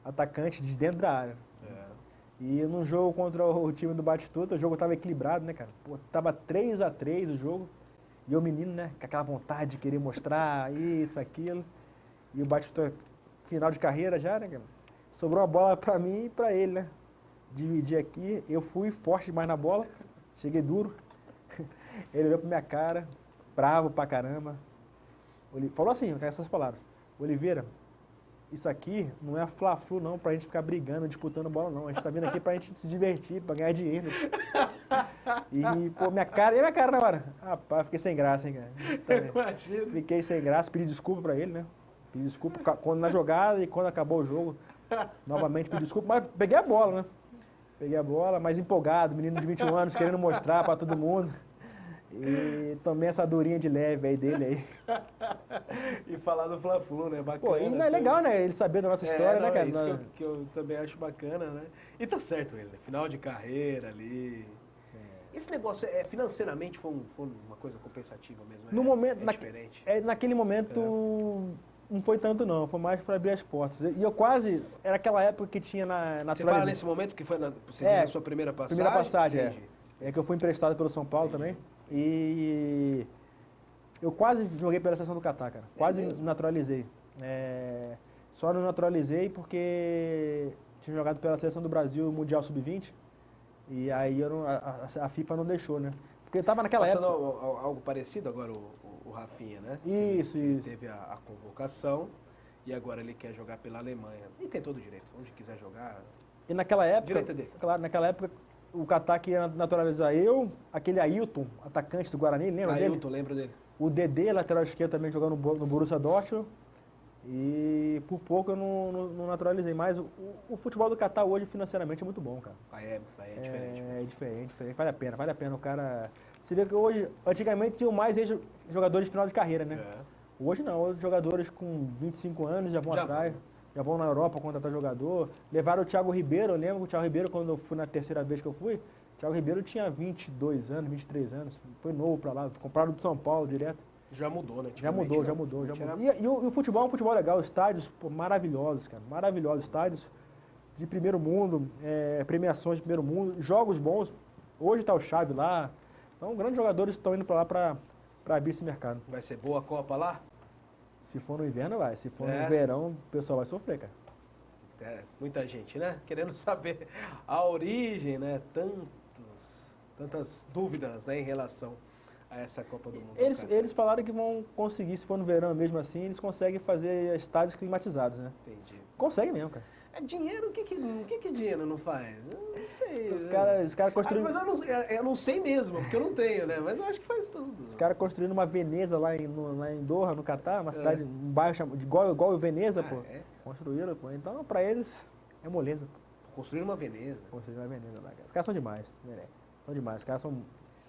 atacantes de dentro da área. E num jogo contra o time do Batistuta, o jogo estava equilibrado, né, cara? Pô, tava 3-3 o jogo, e o menino, né, com aquela vontade de querer mostrar isso, aquilo, e o Batistuta, final de carreira já, né, cara? Sobrou a bola pra mim e pra ele, né? Dividi aqui, eu fui forte demais na bola, cheguei duro, ele olhou pra minha cara, bravo pra caramba, falou assim, com essas palavras, Oliveira, isso aqui não é Fla-Flu não, pra gente ficar brigando, disputando bola não. A gente tá vindo aqui pra gente se divertir, pra ganhar dinheiro. E, pô, minha cara na hora. Rapaz, fiquei sem graça, hein, cara. Imagina. Fiquei sem graça, pedi desculpa pra ele, né? Pedi desculpa quando na jogada e quando acabou o jogo. Novamente pedi desculpa, mas peguei a bola, né? Peguei a bola, mais empolgado, menino de 21 anos, querendo mostrar pra todo mundo. E tomei essa durinha de leve aí dele aí. E falar do Fla-Flu, né? Bacana. Pô, e não é legal, né? Ele saber da nossa história, não, né, cara? É isso que eu também acho bacana, né? E tá certo ele, né? Final de carreira ali. Esse negócio, financeiramente, foi uma coisa compensativa mesmo? No momento, diferente? Naquele momento, não foi tanto não, foi mais para abrir as portas. E eu quase, era aquela época que tinha na Você fala nesse momento que foi você diz a sua primeira passagem? Primeira passagem, Entendi. É que eu fui emprestado pelo São Paulo também. E eu quase joguei pela seleção do Catar, cara. Quase naturalizei. Só não naturalizei porque tinha jogado pela seleção do Brasil Mundial Sub-20. E aí a FIFA não deixou, né? Porque eu tava naquela época. Algo parecido agora o Rafinha, né? Isso. Teve a convocação e agora ele quer jogar pela Alemanha. E tem todo o direito, onde quiser jogar. E naquela época, direito dele. Claro, naquela época o Catar queria naturalizar aquele Ailton, atacante do Guarani, lembra dele? Ailton, lembro dele. O Dedê, lateral esquerdo, também jogando no Borussia Dortmund. E por pouco eu não naturalizei. Mas o futebol do Catar hoje, financeiramente, é muito bom, cara. É diferente. É diferente. Vale a pena. O cara... Você vê que hoje, antigamente, tinham mais jogadores de final de carreira, né? Hoje não, hoje jogadores com 25 anos já vão atrás. Já vão na Europa contratar jogador. Levaram o Thiago Ribeiro, eu lembro que o Thiago Ribeiro, quando eu fui na terceira vez que eu fui, o Thiago Ribeiro tinha 22 anos, 23 anos. Foi novo pra lá, compraram do São Paulo direto. Já mudou, né? Já mudou. E o futebol é um futebol legal, estádios maravilhosos, cara. Maravilhosos, estádios de primeiro mundo, premiações de primeiro mundo, jogos bons. Hoje tá o Xavi lá. Então, grandes jogadores estão indo pra lá pra abrir esse mercado. Vai ser boa a Copa lá? Se for no inverno, vai. Se for no verão, o pessoal vai sofrer, cara. Muita gente, né? Querendo saber a origem, né? Tantas dúvidas, né, em relação a essa Copa do Mundo. Eles falaram que vão conseguir, se for no verão mesmo assim, eles conseguem fazer estádios climatizados, né? Entendi. Conseguem mesmo, cara. É dinheiro, o que dinheiro não faz? Eu não sei. Os caras construindo... mas eu não sei mesmo, porque eu não tenho, né? Mas eu acho que faz tudo. Os caras construindo uma Veneza lá em Doha, no Catar, uma cidade, um bairro igual o Veneza, pô. Construíram, pô. Então, pra eles, é moleza. Construir uma Veneza. Construir uma Veneza lá. Os caras são demais, né? São demais. Os caras são...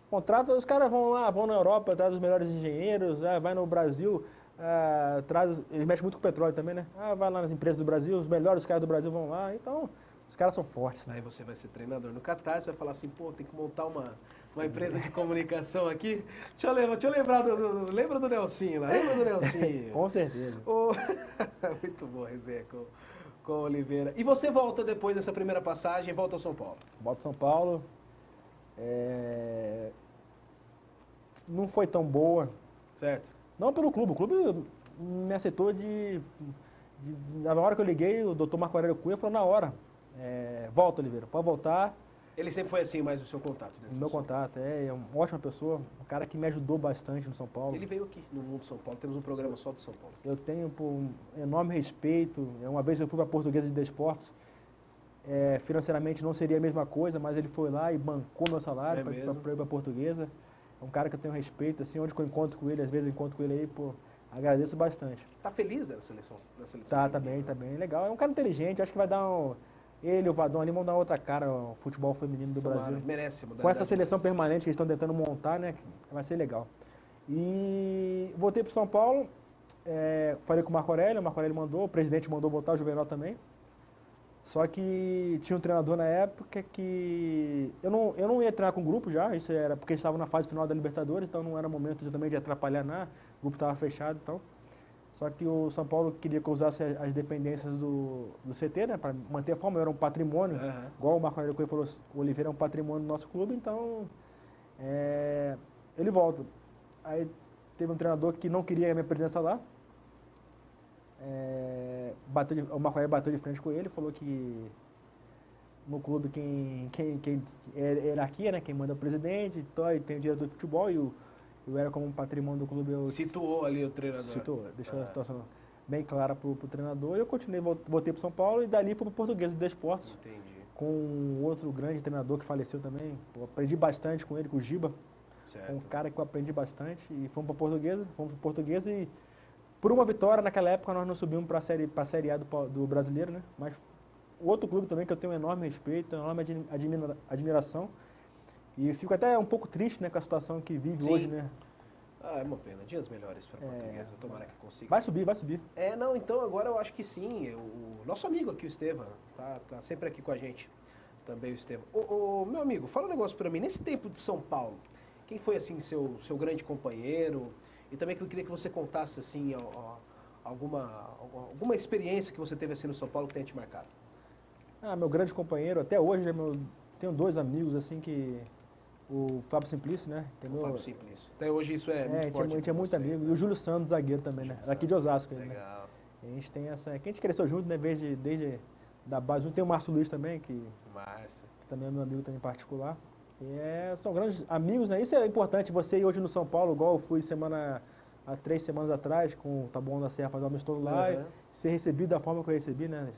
Contratam, os caras vão lá, vão na Europa, traz os melhores engenheiros, vai no Brasil... eles mexem muito com petróleo também, né? Vai lá nas empresas do Brasil, os melhores caras do Brasil vão lá, então os caras são fortes. Né? Aí você vai ser treinador no Catar, você vai falar assim, pô, tem que montar uma empresa de comunicação aqui. Deixa eu lembrar lembra do Nelsinho lá, lembra do Nelsinho? Com certeza. Muito bom, resenha com o Oliveira. E você volta depois dessa primeira passagem, volta ao São Paulo? Volto ao São Paulo. Não foi tão boa. Certo. Não pelo clube, o clube me aceitou na hora que eu liguei, o doutor Marco Aurélio Cunha falou na hora, volta, Oliveira, pode voltar. Ele sempre foi assim, mais o seu contato? O meu contato, é uma ótima pessoa, um cara que me ajudou bastante no São Paulo. Ele veio aqui no Mundo São Paulo, temos um programa só do São Paulo. Eu tenho um enorme respeito, uma vez eu fui para a Portuguesa de Desportos, financeiramente não seria a mesma coisa, mas ele foi lá e bancou meu salário para ir para a Portuguesa. É um cara que eu tenho respeito, assim, onde eu encontro com ele, às vezes eu encontro com ele aí, pô, agradeço bastante. Tá feliz da seleção? Tá bem, legal. É um cara inteligente, acho que vai dar ele e o Vadão ali vão dar outra cara ao futebol feminino do Brasil. Merece mudar. Com essa seleção permanente que eles estão tentando montar, né, vai ser legal. E voltei para São Paulo, falei com o Marco Aurélio mandou, o presidente mandou voltar, o Juvenal também. Só que tinha um treinador na época que... Eu não ia treinar com o grupo já, isso era porque estava na fase final da Libertadores, então não era momento também de atrapalhar nada, o grupo estava fechado e então. Só que o São Paulo queria que eu usasse as dependências do CT, né, para manter a forma, eu era um patrimônio, igual o Marco Aurélio Cunha falou, o Oliveira é um patrimônio do nosso clube, então ele volta. Aí teve um treinador que não queria a minha presença lá, o Marco Aurélio bateu de frente com ele, falou que no clube quem é hierarquia, né, quem manda é o presidente, então, e tem o diretor de futebol e eu era como um patrimônio do clube. Situou ali o treinador. Situou, deixou a situação. bem clara para o treinador. E eu continuei, voltei para São Paulo e dali fui para o Português de Desportos. Entendi. Com outro grande treinador que faleceu também. Pô, aprendi bastante com ele, com o Giba. Certo. Um cara que eu aprendi bastante. E fomos para Portuguesa e por uma vitória naquela época nós não subimos para a Série A do Brasileiro, né? Mas outro clube também que eu tenho um enorme respeito, uma enorme admiração. E fico até um pouco triste, né, com a situação que vive hoje, né? Ah, é uma pena. Dias melhores para a Portuguesa. Tomara que consiga. Vai subir, vai subir. Não, então agora eu acho que sim. O nosso amigo aqui, o Estevam, tá sempre aqui com a gente. Também o Estevam. Meu amigo, fala um negócio para mim. Nesse tempo de São Paulo, quem foi, assim, seu grande companheiro? E também que eu queria que você contasse, assim, alguma experiência que você teve, assim, no São Paulo que tenha te marcado. Meu grande companheiro, até hoje, tenho dois amigos, assim, que... O Fábio Simplício, né? Fábio Simplício. Até hoje isso é muito forte. A gente é muito amigo. Né? E o Júlio Santos, zagueiro também, né? Daqui de Osasco. Legal. Né? A gente tem essa... Que a gente cresceu junto, né? Desde da base. Tem o Márcio Luiz também, que também é meu amigo também particular. E são grandes amigos, né? Isso é importante. Você ir hoje no São Paulo, igual eu fui há 3 semanas atrás, com o Taboão da Serra, fazer um amistoso lá. E ser recebido da forma que eu recebi, né?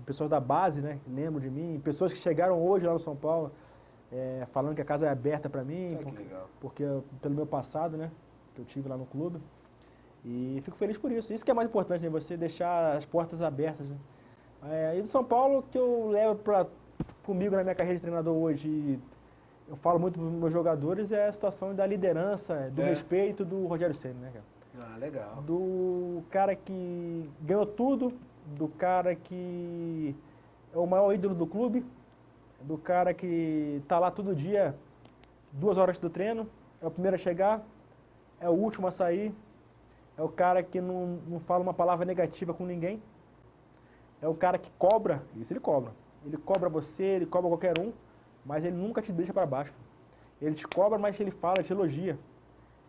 Pessoas da base, né, que lembram de mim, pessoas que chegaram hoje lá no São Paulo, falando que a casa é aberta para mim, porque pelo meu passado, né, que eu tive lá no clube. E fico feliz por isso. Isso que é mais importante, né, você deixar as portas abertas. Né? E do São Paulo, que eu levo comigo na minha carreira de treinador hoje, e eu falo muito para os meus jogadores, é a situação da liderança, do respeito do Rogério Ceni, né, cara? Legal. Do cara que ganhou tudo, do cara que é o maior ídolo do clube, do cara que está lá todo dia, 2 horas do treino, é o primeiro a chegar, é o último a sair, é o cara que não fala uma palavra negativa com ninguém, é o cara que cobra, isso ele cobra você, ele cobra qualquer um, mas ele nunca te deixa para baixo. Ele te cobra, mas ele fala, ele te elogia.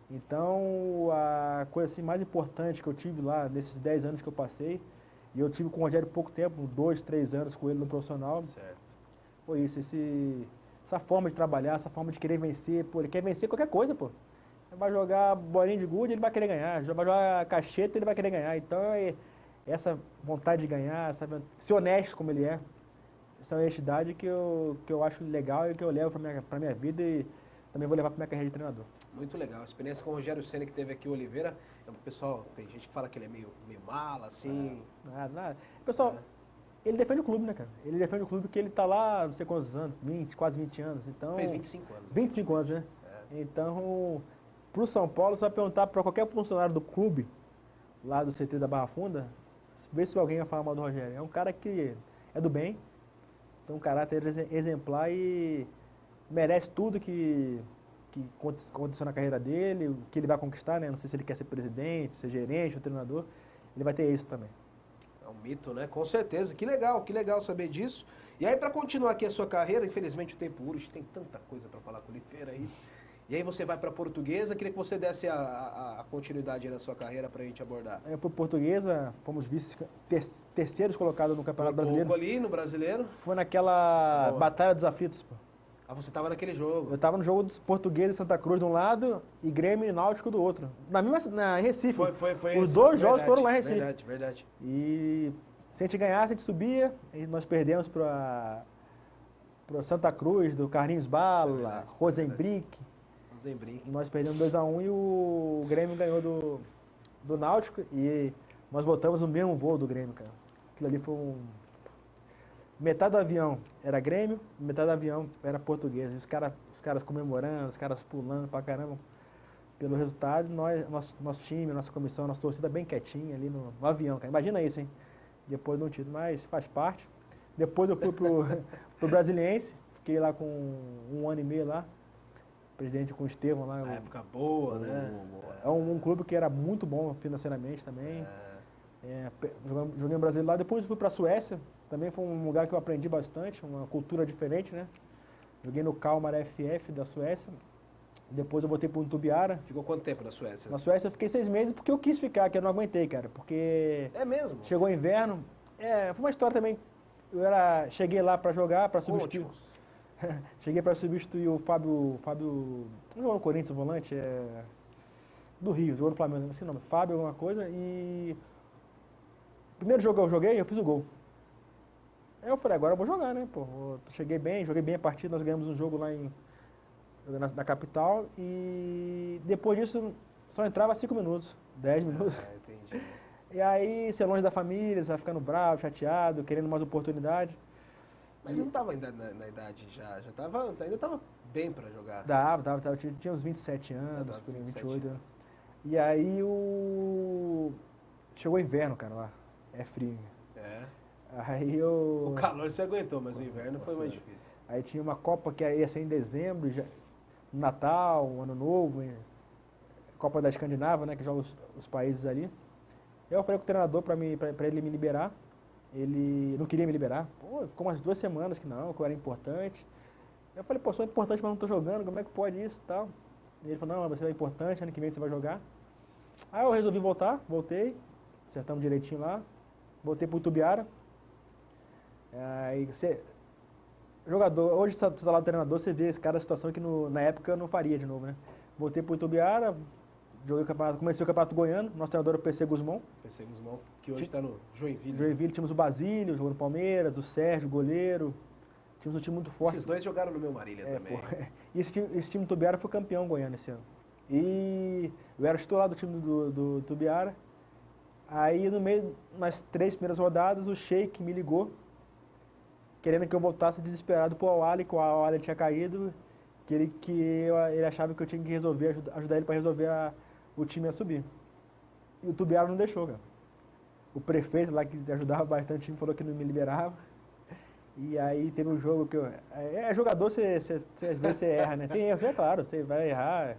Então, a coisa assim, mais importante que eu tive lá, nesses 10 anos que eu passei, e eu tive com o Rogério pouco tempo, 2, 3 anos com ele no profissional. Certo. Foi isso, essa forma de trabalhar, essa forma de querer vencer. Pô, ele quer vencer qualquer coisa, pô. Ele vai jogar bolinha de gude, ele vai querer ganhar. Vai jogar cacheta, ele vai querer ganhar. Então, essa vontade de ganhar, ser honesto como ele é, essa honestidade que eu acho legal e que eu levo para minha vida e também vou levar para minha carreira de treinador. Muito legal. A experiência com o Rogério Ceni que teve aqui, o Oliveira. O pessoal, tem gente que fala que ele é meio mala, assim. Nada. Pessoal, ele defende o clube, né, cara? Ele defende o clube porque ele tá lá, não sei quantos anos, quase 20 anos. Então, fez 25 anos. 25 anos, né? Então, pro São Paulo, você vai perguntar para qualquer funcionário do clube, lá do CT da Barra Funda, vê se alguém vai falar mal do Rogério. É um cara que é do bem, tem um caráter exemplar e merece tudo que aconteceu na carreira dele, o que ele vai conquistar, né? Não sei se ele quer ser presidente, ser gerente, ou treinador, ele vai ter isso também. É um mito, né? Com certeza. Que legal saber disso. E aí, para continuar aqui a sua carreira, infelizmente o tempo urge, tem tanta coisa para falar com o Oliveira aí. E aí você vai para a Portuguesa, queria que você desse a continuidade aí na sua carreira para a gente abordar. Para Portuguesa, fomos terceiros colocados no Campeonato Brasileiro. Ali no Brasileiro? Foi naquela Batalha dos Aflitos, pô. Você estava naquele jogo? Eu estava no jogo dos Portugueses e Santa Cruz de um lado e Grêmio e Náutico do outro. Em Recife. Foi Os dois jogos foram lá em Recife. Verdade. E se a gente ganhasse, a gente subia. E nós perdemos para Santa Cruz, do Carlinhos Bala, Rosenbrick. Nós perdemos 2-1 e o Grêmio ganhou do Náutico. E nós voltamos no mesmo voo do Grêmio, cara. Aquilo ali foi metade do avião era Grêmio, metade do avião era Portuguesa. E os caras comemorando, os caras pulando pra caramba pelo resultado. Nosso time, nossa comissão, nossa torcida bem quietinha ali no avião, cara. Imagina isso, hein? Depois de um título, mas faz parte. Depois eu fui pro Brasiliense, fiquei lá com 1 ano e meio lá. Presidente com o Estevão lá. Uma época boa, né? É um clube que era muito bom financeiramente também. Joguei no Brasil lá. Depois fui para a Suécia. Também foi um lugar que eu aprendi bastante, uma cultura diferente, né? Joguei no Kalmar FF da Suécia. Depois eu voltei para o Tubiara. Ficou quanto tempo na Suécia? Na Suécia eu fiquei 6 meses porque eu quis ficar, que eu não aguentei, cara. Porque... É mesmo? Chegou o inverno. Foi uma história também. Cheguei lá para jogar, para substituir. Cheguei para substituir o Fábio... Não jogou no Corinthians, o volante? do Rio, jogou no Flamengo, assim, não, Fábio alguma coisa, e o primeiro jogo que eu joguei, eu fiz o gol. Aí eu falei, agora eu vou jogar, né, pô, cheguei bem, joguei bem a partida, nós ganhamos um jogo lá na capital, e depois disso só entrava 5 minutos, 10 minutos. Entendi. E aí, você é longe da família, você vai ficando bravo, chateado, querendo mais oportunidade. Mas não estava ainda na idade já ainda estava bem para jogar. Tinha uns 27 anos, por aí, 27 28 anos. E aí chegou o inverno, cara, lá. É frio. É. Aí eu... O calor você aguentou, mas o inverno foi mais difícil. Aí tinha uma Copa que ia ser em dezembro, Natal, Ano Novo, Copa da Escandinava, né, que joga os países ali. Eu falei com o treinador para ele me liberar. Ele não queria me liberar. Pô, ficou umas 2 semanas que não, que eu era importante. Eu falei, pô, sou importante, mas não estou jogando, como é que pode isso e tal? E ele falou, não, mas você é importante, ano que vem você vai jogar. Aí eu resolvi voltei, acertamos direitinho lá, voltei pro Itubiara. Aí jogador, hoje você tá lá do treinador, você vê esse cara, a situação que na época eu não faria de novo, né? Voltei pro Itubiara, joguei o campeonato, comecei o Campeonato Goiano, nosso treinador era o PC Guzmão. PC Guzmão, que hoje está no Joinville. Joinville, tínhamos o Basílio, jogou no Palmeiras, o Sérgio, goleiro. Tínhamos um time muito forte. Esses dois jogaram no meu Marília também. E esse time do Tubiara foi campeão goiano esse ano. E eu era titular do time do Tubiara. Aí, no meio, nas 3 primeiras rodadas, o Sheik me ligou, querendo que eu voltasse desesperado pro Al-Ahly, que o Al-Ahly tinha caído, que ele achava que eu tinha que ajudar ele para resolver o time a subir. E o Tubiara não deixou, cara. O prefeito lá, que ajudava bastante o time, falou que não me liberava. E aí teve um jogo que jogador, às vezes você erra, né? Tem erro, é claro, você vai errar.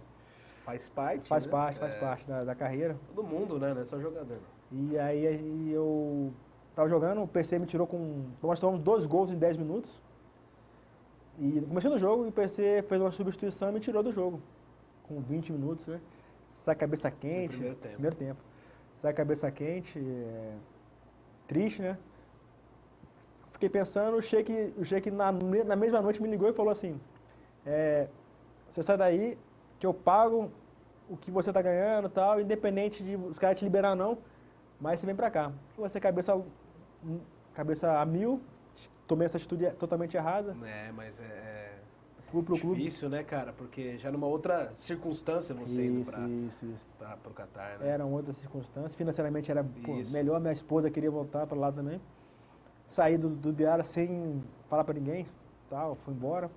Faz parte. Faz parte da carreira. Todo mundo, né? Não é só jogador. E aí eu tava jogando, o PC me tirou nós tomamos 2 gols em 10 minutos. E comecei no jogo e o PC fez uma substituição e me tirou do jogo. Com 20 minutos, né? Sai cabeça quente. No primeiro tempo. Sai cabeça quente, triste, né? Fiquei pensando, o Sheik na mesma noite me ligou e falou assim, você sai daí que eu pago o que você tá ganhando e tal, independente de os caras te liberar ou não, mas você vem pra cá. Você cabeça a mil, tomei essa atitude totalmente errada. Mas fui pro clube. Difícil, né, cara? Porque já numa outra circunstância você indo pro Catar, né? Eram outras circunstâncias. Financeiramente era melhor, minha esposa queria voltar para lá também. Saí do Biara sem falar para ninguém, tal, fui embora.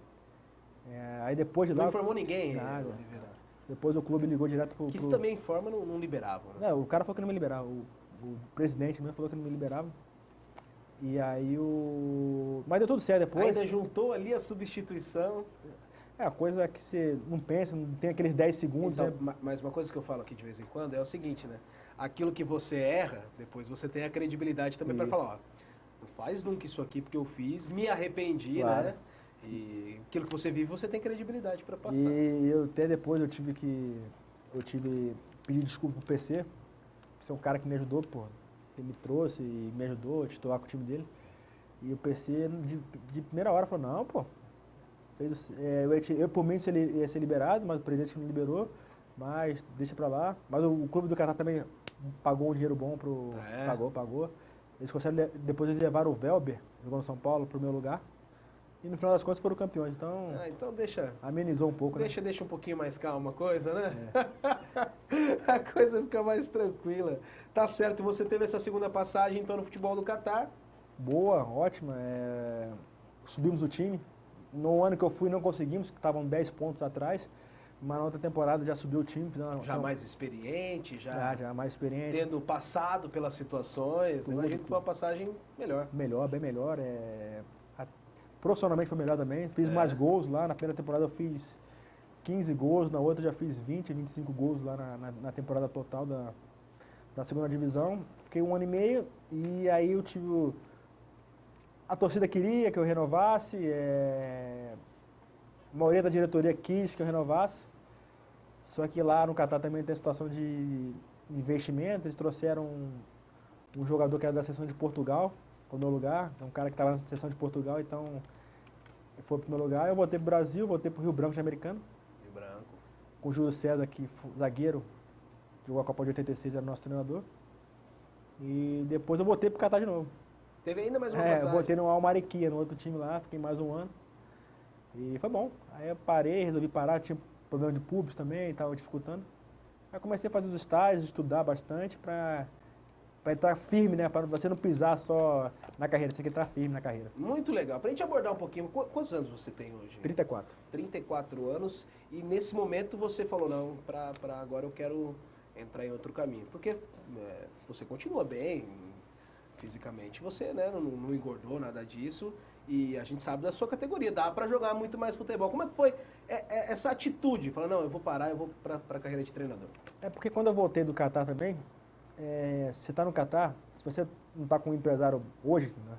Aí depois de lá... Não informou ninguém, nada. Oliveira. Depois o clube ligou direto pro... Que isso também informa, não liberavam, né? Não, o cara falou que não me liberava. O presidente mesmo falou que não me liberava. E aí Mas deu tudo certo depois. Ainda juntou ali a substituição. A coisa que você não pensa, não tem aqueles 10 segundos. Então, mas uma coisa que eu falo aqui de vez em quando é o seguinte, né? Aquilo que você erra, depois você tem a credibilidade também para falar, ó, não faz nunca isso aqui porque eu fiz, me arrependi, claro, né? E aquilo que você vive, você tem credibilidade para passar. E eu até depois eu tive pedir desculpa pro PC, que é um cara que me ajudou, pô. Ele me trouxe e me ajudou a titular com o time dele. E o PC, de primeira hora, falou, não, pô. Eu por mim ia ser liberado, mas o presidente me liberou, mas deixa pra lá. Mas o clube do Catar também pagou um dinheiro bom pagou. Eles conseguiram, depois eles levaram o Velber, jogou no São Paulo, pro meu lugar. E no final das contas foram campeões, então... então deixa... Amenizou um pouco, deixa um pouquinho mais calma a coisa, né? A coisa fica mais tranquila. Tá certo, e você teve essa segunda passagem, então, no futebol do Catar? Boa, ótima. Subimos o time. No ano que eu fui não conseguimos, que estavam 10 pontos atrás. Mas na outra temporada já subiu o time. Mais experiente, já mais experiente. Tendo passado pelas situações. Imagino que foi uma passagem melhor. Bem melhor. Profissionalmente foi melhor também. Fiz mais gols lá. Na primeira temporada eu fiz 15 gols. Na outra eu já fiz 20, 25 gols lá na temporada total da segunda divisão. Fiquei 1 ano e meio. E aí eu tive... A torcida queria que eu renovasse. A maioria da diretoria quis que eu renovasse. Só que lá no Catar também tem a situação de investimento. Eles trouxeram um jogador que era da seleção de Portugal para o meu lugar. É um cara que estava na seleção de Portugal, então foi para o meu lugar. Eu voltei para o Brasil, voltei para o Rio Branco de Americano. Rio Branco. Com o Júlio César, zagueiro, jogou a Copa de 86, era nosso treinador. E depois eu voltei pro Catar de novo. Teve ainda mais uma Eu passagem. voltei no Almariquia, no outro time lá, fiquei mais um ano. E foi bom. Aí eu parei, resolvi parar, tinha problema de pubis também, estava dificultando. Aí comecei a fazer os estágios, estudar bastante para entrar firme, né? Para você não pisar só na carreira, você tem que entrar firme na carreira. Muito legal. Pra gente abordar um pouquinho, quantos anos você tem hoje? 34. 34 anos. E nesse momento você falou, não, pra agora eu quero entrar em outro caminho. Porque você continua bem fisicamente, você né, não engordou nada disso. E a gente sabe da sua categoria, dá pra jogar muito mais futebol. Como é que foi essa atitude? Falar, não, eu vou parar, eu vou pra carreira de treinador. É porque quando eu voltei do Catar também, você está no Catar, se você não está com um empresário hoje, né,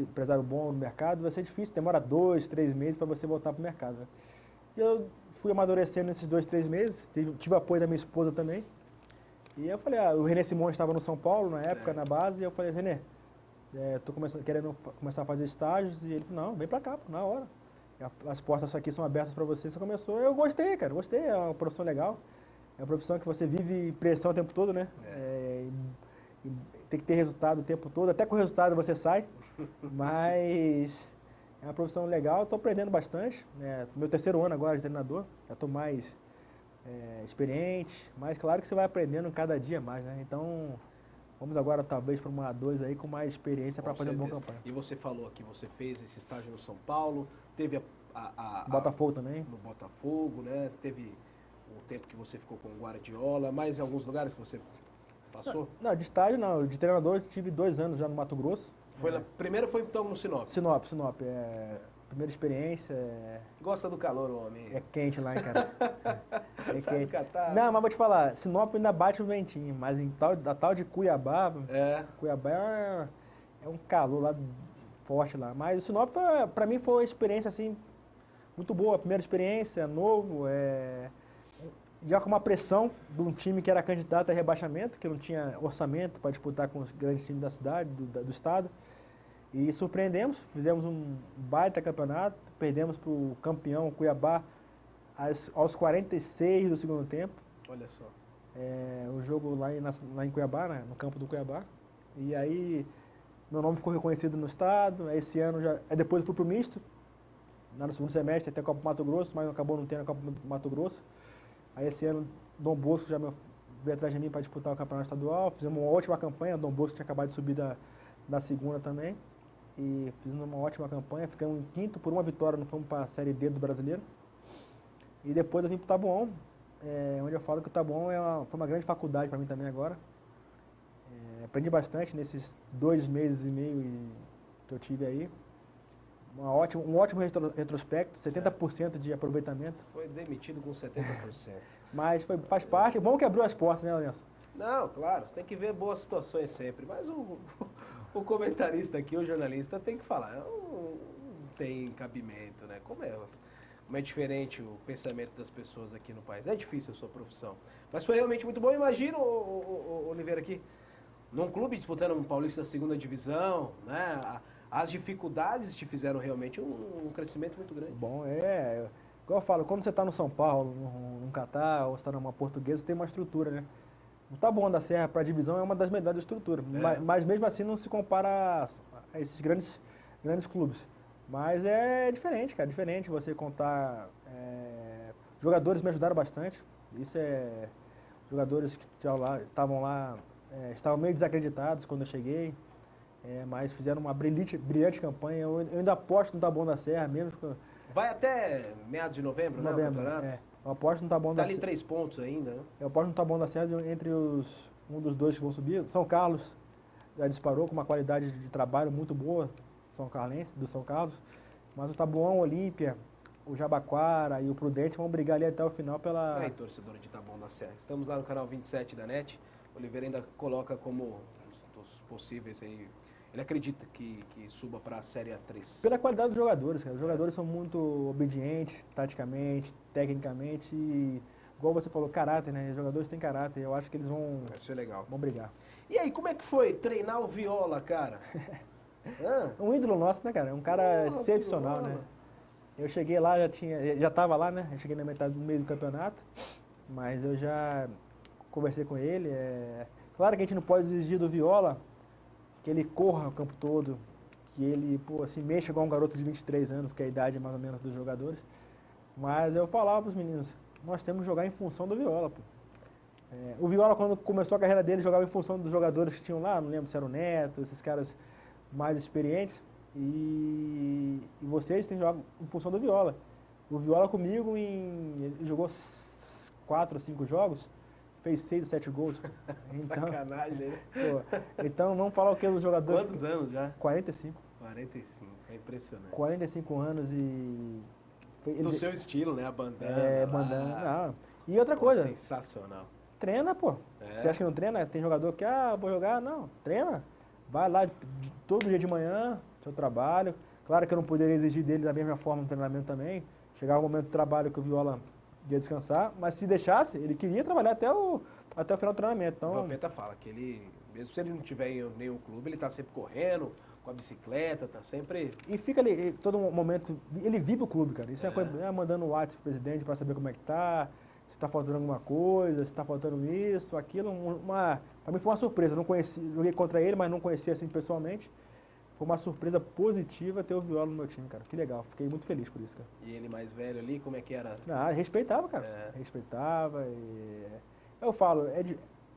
empresário bom no mercado, vai ser difícil, demora 2, 3 meses para você voltar para o mercado. Né? E eu fui amadurecendo nesses 2, 3 meses, tive apoio da minha esposa também. E eu falei, o René Simões estava no São Paulo na época, na base, e eu falei, René, estou querendo começar a fazer estágios, e ele falou, não, vem para cá, na hora. As portas aqui são abertas para você, você começou. Eu gostei, cara, gostei, é uma profissão legal. É uma profissão que você vive pressão o tempo todo, né? E tem que ter resultado o tempo todo, até com o resultado você sai, mas é uma profissão legal, estou aprendendo bastante. Né? Meu 3º ano agora de treinador, já estou mais experiente, mas claro que você vai aprendendo cada dia mais, né? Então, vamos agora talvez para uma A2 aí com mais experiência para fazer uma boa campanha. E você falou que você fez esse estágio no São Paulo, teve Botafogo também. No Botafogo, né? Teve o tempo que você ficou com o Guardiola, mais em alguns lugares que você passou? Não, de estágio não, de treinador tive 2 anos já no Mato Grosso. Primeiro foi então no Sinop? Sinop, primeira experiência. Gosta do calor, o homem? É quente lá, hein, cara. É quente. Catar. Não, mas vou te falar, Sinop ainda bate um ventinho, mas a tal de Cuiabá, Cuiabá é um calor lá forte lá. Mas o Sinop, pra mim, foi uma experiência assim, muito boa, a primeira experiência, novo, já com uma pressão de um time que era candidato a rebaixamento, que não tinha orçamento para disputar com os grandes times da cidade, do estado. E surpreendemos, fizemos um baita campeonato, perdemos para o campeão Cuiabá aos 46 do segundo tempo. Olha só. O jogo lá em Cuiabá, né, no campo do Cuiabá. E aí meu nome ficou reconhecido no estado. Esse ano depois eu fui para o misto. No segundo semestre até a Copa do Mato Grosso, mas acabou não tendo a Copa do Mato Grosso. Aí esse ano, Dom Bosco já veio atrás de mim para disputar o campeonato estadual. Fizemos uma ótima campanha, Dom Bosco tinha acabado de subir da segunda também. E fizemos uma ótima campanha, ficamos em 5º por uma vitória, não fomos para a Série D do Brasileiro. E depois eu vim para o Taboão, onde eu falo que o Taboão foi uma grande faculdade para mim também agora. Aprendi bastante nesses 2 meses e meio que eu tive aí. Um ótimo retrospecto, 70% de aproveitamento. Foi demitido com 70%. Mas faz parte, é bom que abriu as portas, né, Lourenço? Não, claro, você tem que ver boas situações sempre. Mas o comentarista aqui, o jornalista, tem que falar. Não tem cabimento, né? Como é diferente o pensamento das pessoas aqui no país. É difícil a sua profissão. Mas foi realmente muito bom. Imagina, o Oliveira, aqui, num clube disputando um Paulista da 2ª divisão, né? As dificuldades te fizeram realmente um crescimento muito grande. Bom, igual eu falo, quando você está no São Paulo, no Catar, ou você está numa Portuguesa, você tem uma estrutura, né? O Taboão da Serra para a divisão é uma das melhores estruturas, mas mesmo assim não se compara a esses grandes clubes. Mas é diferente, cara, diferente você contar. Jogadores me ajudaram bastante, jogadores que estavam lá, estavam meio desacreditados quando eu cheguei. Mas fizeram uma brilhante campanha. Eu ainda aposto no Taboão da Serra, mesmo. Vai até meados de novembro, né? O campeonato? Eu aposto no Taboão da Serra. Tá ali 3 pontos ainda, né? Eu aposto no Taboão da Serra entre um dos 2 que vão subir. São Carlos já disparou com uma qualidade de trabalho muito boa, do São Carlos. Mas o Taboão, Olímpia, o Jabaquara e o Prudente vão brigar ali até o final pela... Aí, torcedora de Taboão da Serra. Estamos lá no canal 27 da NET. O Oliveira ainda coloca como dos possíveis aí. Ele acredita que suba para a Série A3. Pela qualidade dos jogadores, cara. Os jogadores são muito obedientes, taticamente, tecnicamente, e, igual você falou, caráter, né? Os jogadores têm caráter. Eu acho que eles vão brigar. E aí, como é que foi treinar o Viola, cara? Um ídolo nosso, né, cara? É um cara excepcional, né? Eu cheguei lá, já estava lá, né? Eu cheguei na metade do meio do campeonato, mas eu já conversei com ele. Claro que a gente não pode exigir do Viola que ele corra o campo todo, que ele, assim, mexa igual um garoto de 23 anos, que é a idade mais ou menos dos jogadores. Mas eu falava para os meninos, nós temos que jogar em função do Viola, pô. O Viola, quando começou a carreira dele, jogava em função dos jogadores que tinham lá, não lembro se era o Neto, esses caras mais experientes. E vocês têm que jogar em função do Viola. O Viola comigo, ele jogou 4 ou 5 jogos, fez 6 ou 7 gols. Então, sacanagem, né? Então, vamos falar o que dos jogadores... Quantos anos já? 45. 45, é impressionante. 45 anos e... Do seu estilo, né? A bandana. Bandana. E outra coisa... Sensacional. Treina, pô. Você acha que não treina? Tem jogador que, vou jogar. Não, treina. Vai lá todo dia de manhã, seu trabalho. Claro que eu não poderia exigir dele da mesma forma no treinamento também. Chegava o momento do trabalho que o Viola ia descansar, mas se deixasse, ele queria trabalhar até o final do treinamento. Então, o Vampeta fala que ele, mesmo se ele não tiver em nenhum clube, ele está sempre correndo, com a bicicleta, tá sempre... E fica ali, todo momento, ele vive o clube, cara. Isso é coisa, mandando um WhatsApp pro presidente para saber como é que tá, se tá faltando alguma coisa, se tá faltando isso, aquilo. Para mim foi uma surpresa, eu não conheci, joguei contra ele, mas não conhecia assim pessoalmente. Foi uma surpresa positiva ter o Viola no meu time, cara. Que legal, fiquei muito feliz por isso, cara. E ele mais velho ali, como é que era? Respeitava, cara. Respeitava. Eu falo,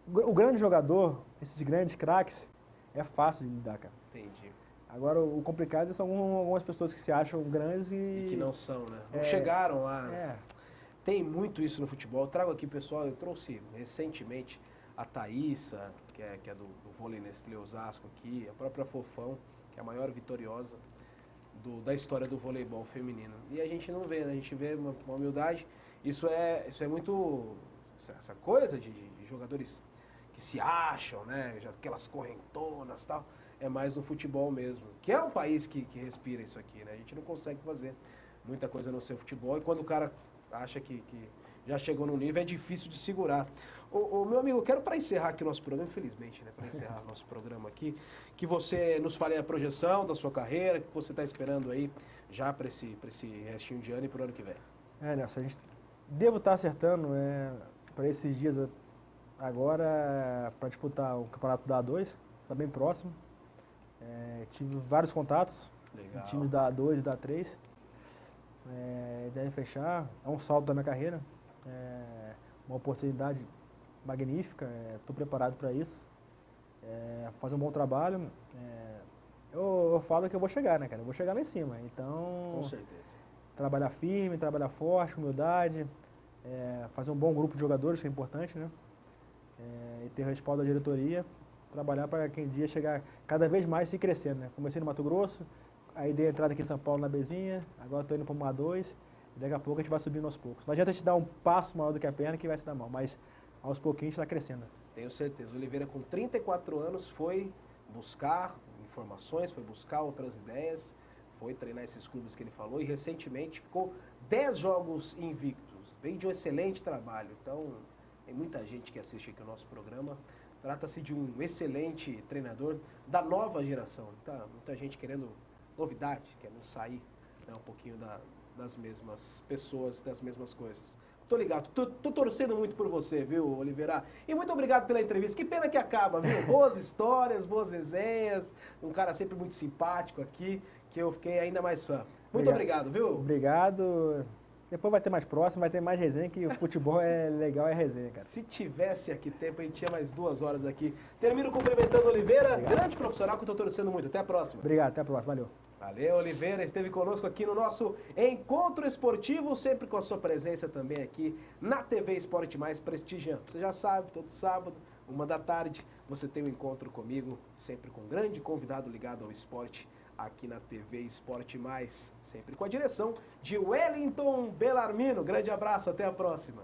o grande jogador, esses grandes craques, é fácil de lidar, cara. Entendi. Agora, o complicado são algumas pessoas que se acham grandes e que não são, né? Não chegaram lá. Tem muito isso no futebol. Eu trago aqui, pessoal, eu trouxe recentemente a Thaísa, que é do vôlei Nestlé Osasco aqui, a própria Fofão, que é a maior vitoriosa da história do voleibol feminino. E a gente não vê, né? A gente vê uma humildade. Isso é muito... Essa coisa de jogadores que se acham, né? Aquelas correntonas e tal. É mais no futebol mesmo. Que é um país que respira isso aqui, né? A gente não consegue fazer muita coisa no seu futebol. E quando o cara acha que já chegou no nível, é difícil de segurar. Meu amigo, eu quero, para encerrar aqui o nosso programa, infelizmente, né? Para encerrar o nosso programa aqui, que você nos fale a projeção da sua carreira, que você está esperando aí já para esse restinho de ano e para o ano que vem. Nelson, a gente devo estar acertando para esses dias agora, para disputar o campeonato da A2, está bem próximo. Tive vários contatos, times da A2 e da A3. Deve fechar, é um salto da minha carreira, uma oportunidade magnífica, estou preparado para isso, fazer um bom trabalho. Eu falo que eu vou chegar, né, cara? Eu vou chegar lá em cima, então... Com certeza. Trabalhar firme, trabalhar forte, humildade, fazer um bom grupo de jogadores, que é importante, né? E ter o respaldo da diretoria, trabalhar para que um dia chegar cada vez mais e ir crescendo, né? Comecei no Mato Grosso, aí dei a entrada aqui em São Paulo na Bezinha, agora estou indo para uma A2, e daqui a pouco a gente vai subindo aos poucos. Não adianta a gente dar um passo maior do que a perna que vai se dar mal, mas aos pouquinhos a gente está crescendo. Tenho certeza. O Oliveira, com 34 anos, foi buscar informações, foi buscar outras ideias, foi treinar esses clubes que ele falou e recentemente ficou 10 jogos invictos. Veio de um excelente trabalho. Então, tem muita gente que assiste aqui o nosso programa. Trata-se de um excelente treinador da nova geração. Muita gente querendo novidade, querendo sair, né, um pouquinho das mesmas pessoas, das mesmas coisas. Tô ligado, tô torcendo muito por você, viu, Oliveira? E muito obrigado pela entrevista. Que pena que acaba, viu? Boas histórias, boas resenhas, um cara sempre muito simpático aqui, que eu fiquei ainda mais fã. Muito obrigado, viu? Obrigado. Depois vai ter mais próximo, vai ter mais resenha, que o futebol é legal, é resenha, cara. Se tivesse aqui tempo, a gente tinha mais 2 horas aqui. Termino cumprimentando o Oliveira, grande profissional que eu tô torcendo muito. Até a próxima. Obrigado, até a próxima. Valeu. Valeu, Oliveira. Esteve conosco aqui no nosso Encontro Esportivo, sempre com a sua presença também aqui na TV Esporte Mais, prestigiando. Você já sabe, todo sábado, 13h, você tem um encontro comigo, sempre com um grande convidado ligado ao esporte, aqui na TV Esporte Mais, sempre com a direção de Wellington Bellarmino. Grande abraço, até a próxima.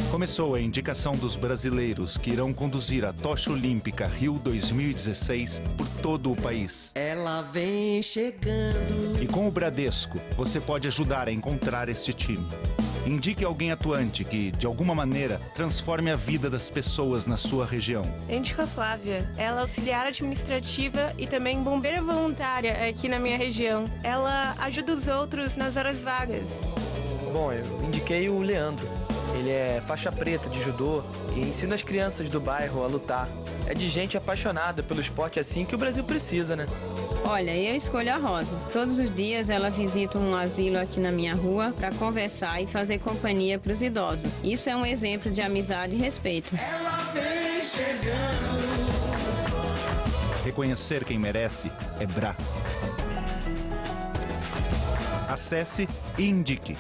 Começou a indicação dos brasileiros que irão conduzir a Tocha Olímpica Rio 2016 por todo o país. Ela vem chegando. E com o Bradesco, você pode ajudar a encontrar este time. Indique alguém atuante que, de alguma maneira, transforme a vida das pessoas na sua região. Eu indico a Flávia. Ela é auxiliar administrativa e também bombeira voluntária aqui na minha região. Ela ajuda os outros nas horas vagas. Bom, eu indiquei o Leandro. Ele é faixa preta de judô e ensina as crianças do bairro a lutar. É de gente apaixonada pelo esporte assim que o Brasil precisa, né? Olha, eu escolho a Rosa. Todos os dias ela visita um asilo aqui na minha rua para conversar e fazer companhia para os idosos. Isso é um exemplo de amizade e respeito. Ela vem chegando. Reconhecer quem merece é BRA. Acesse e indique.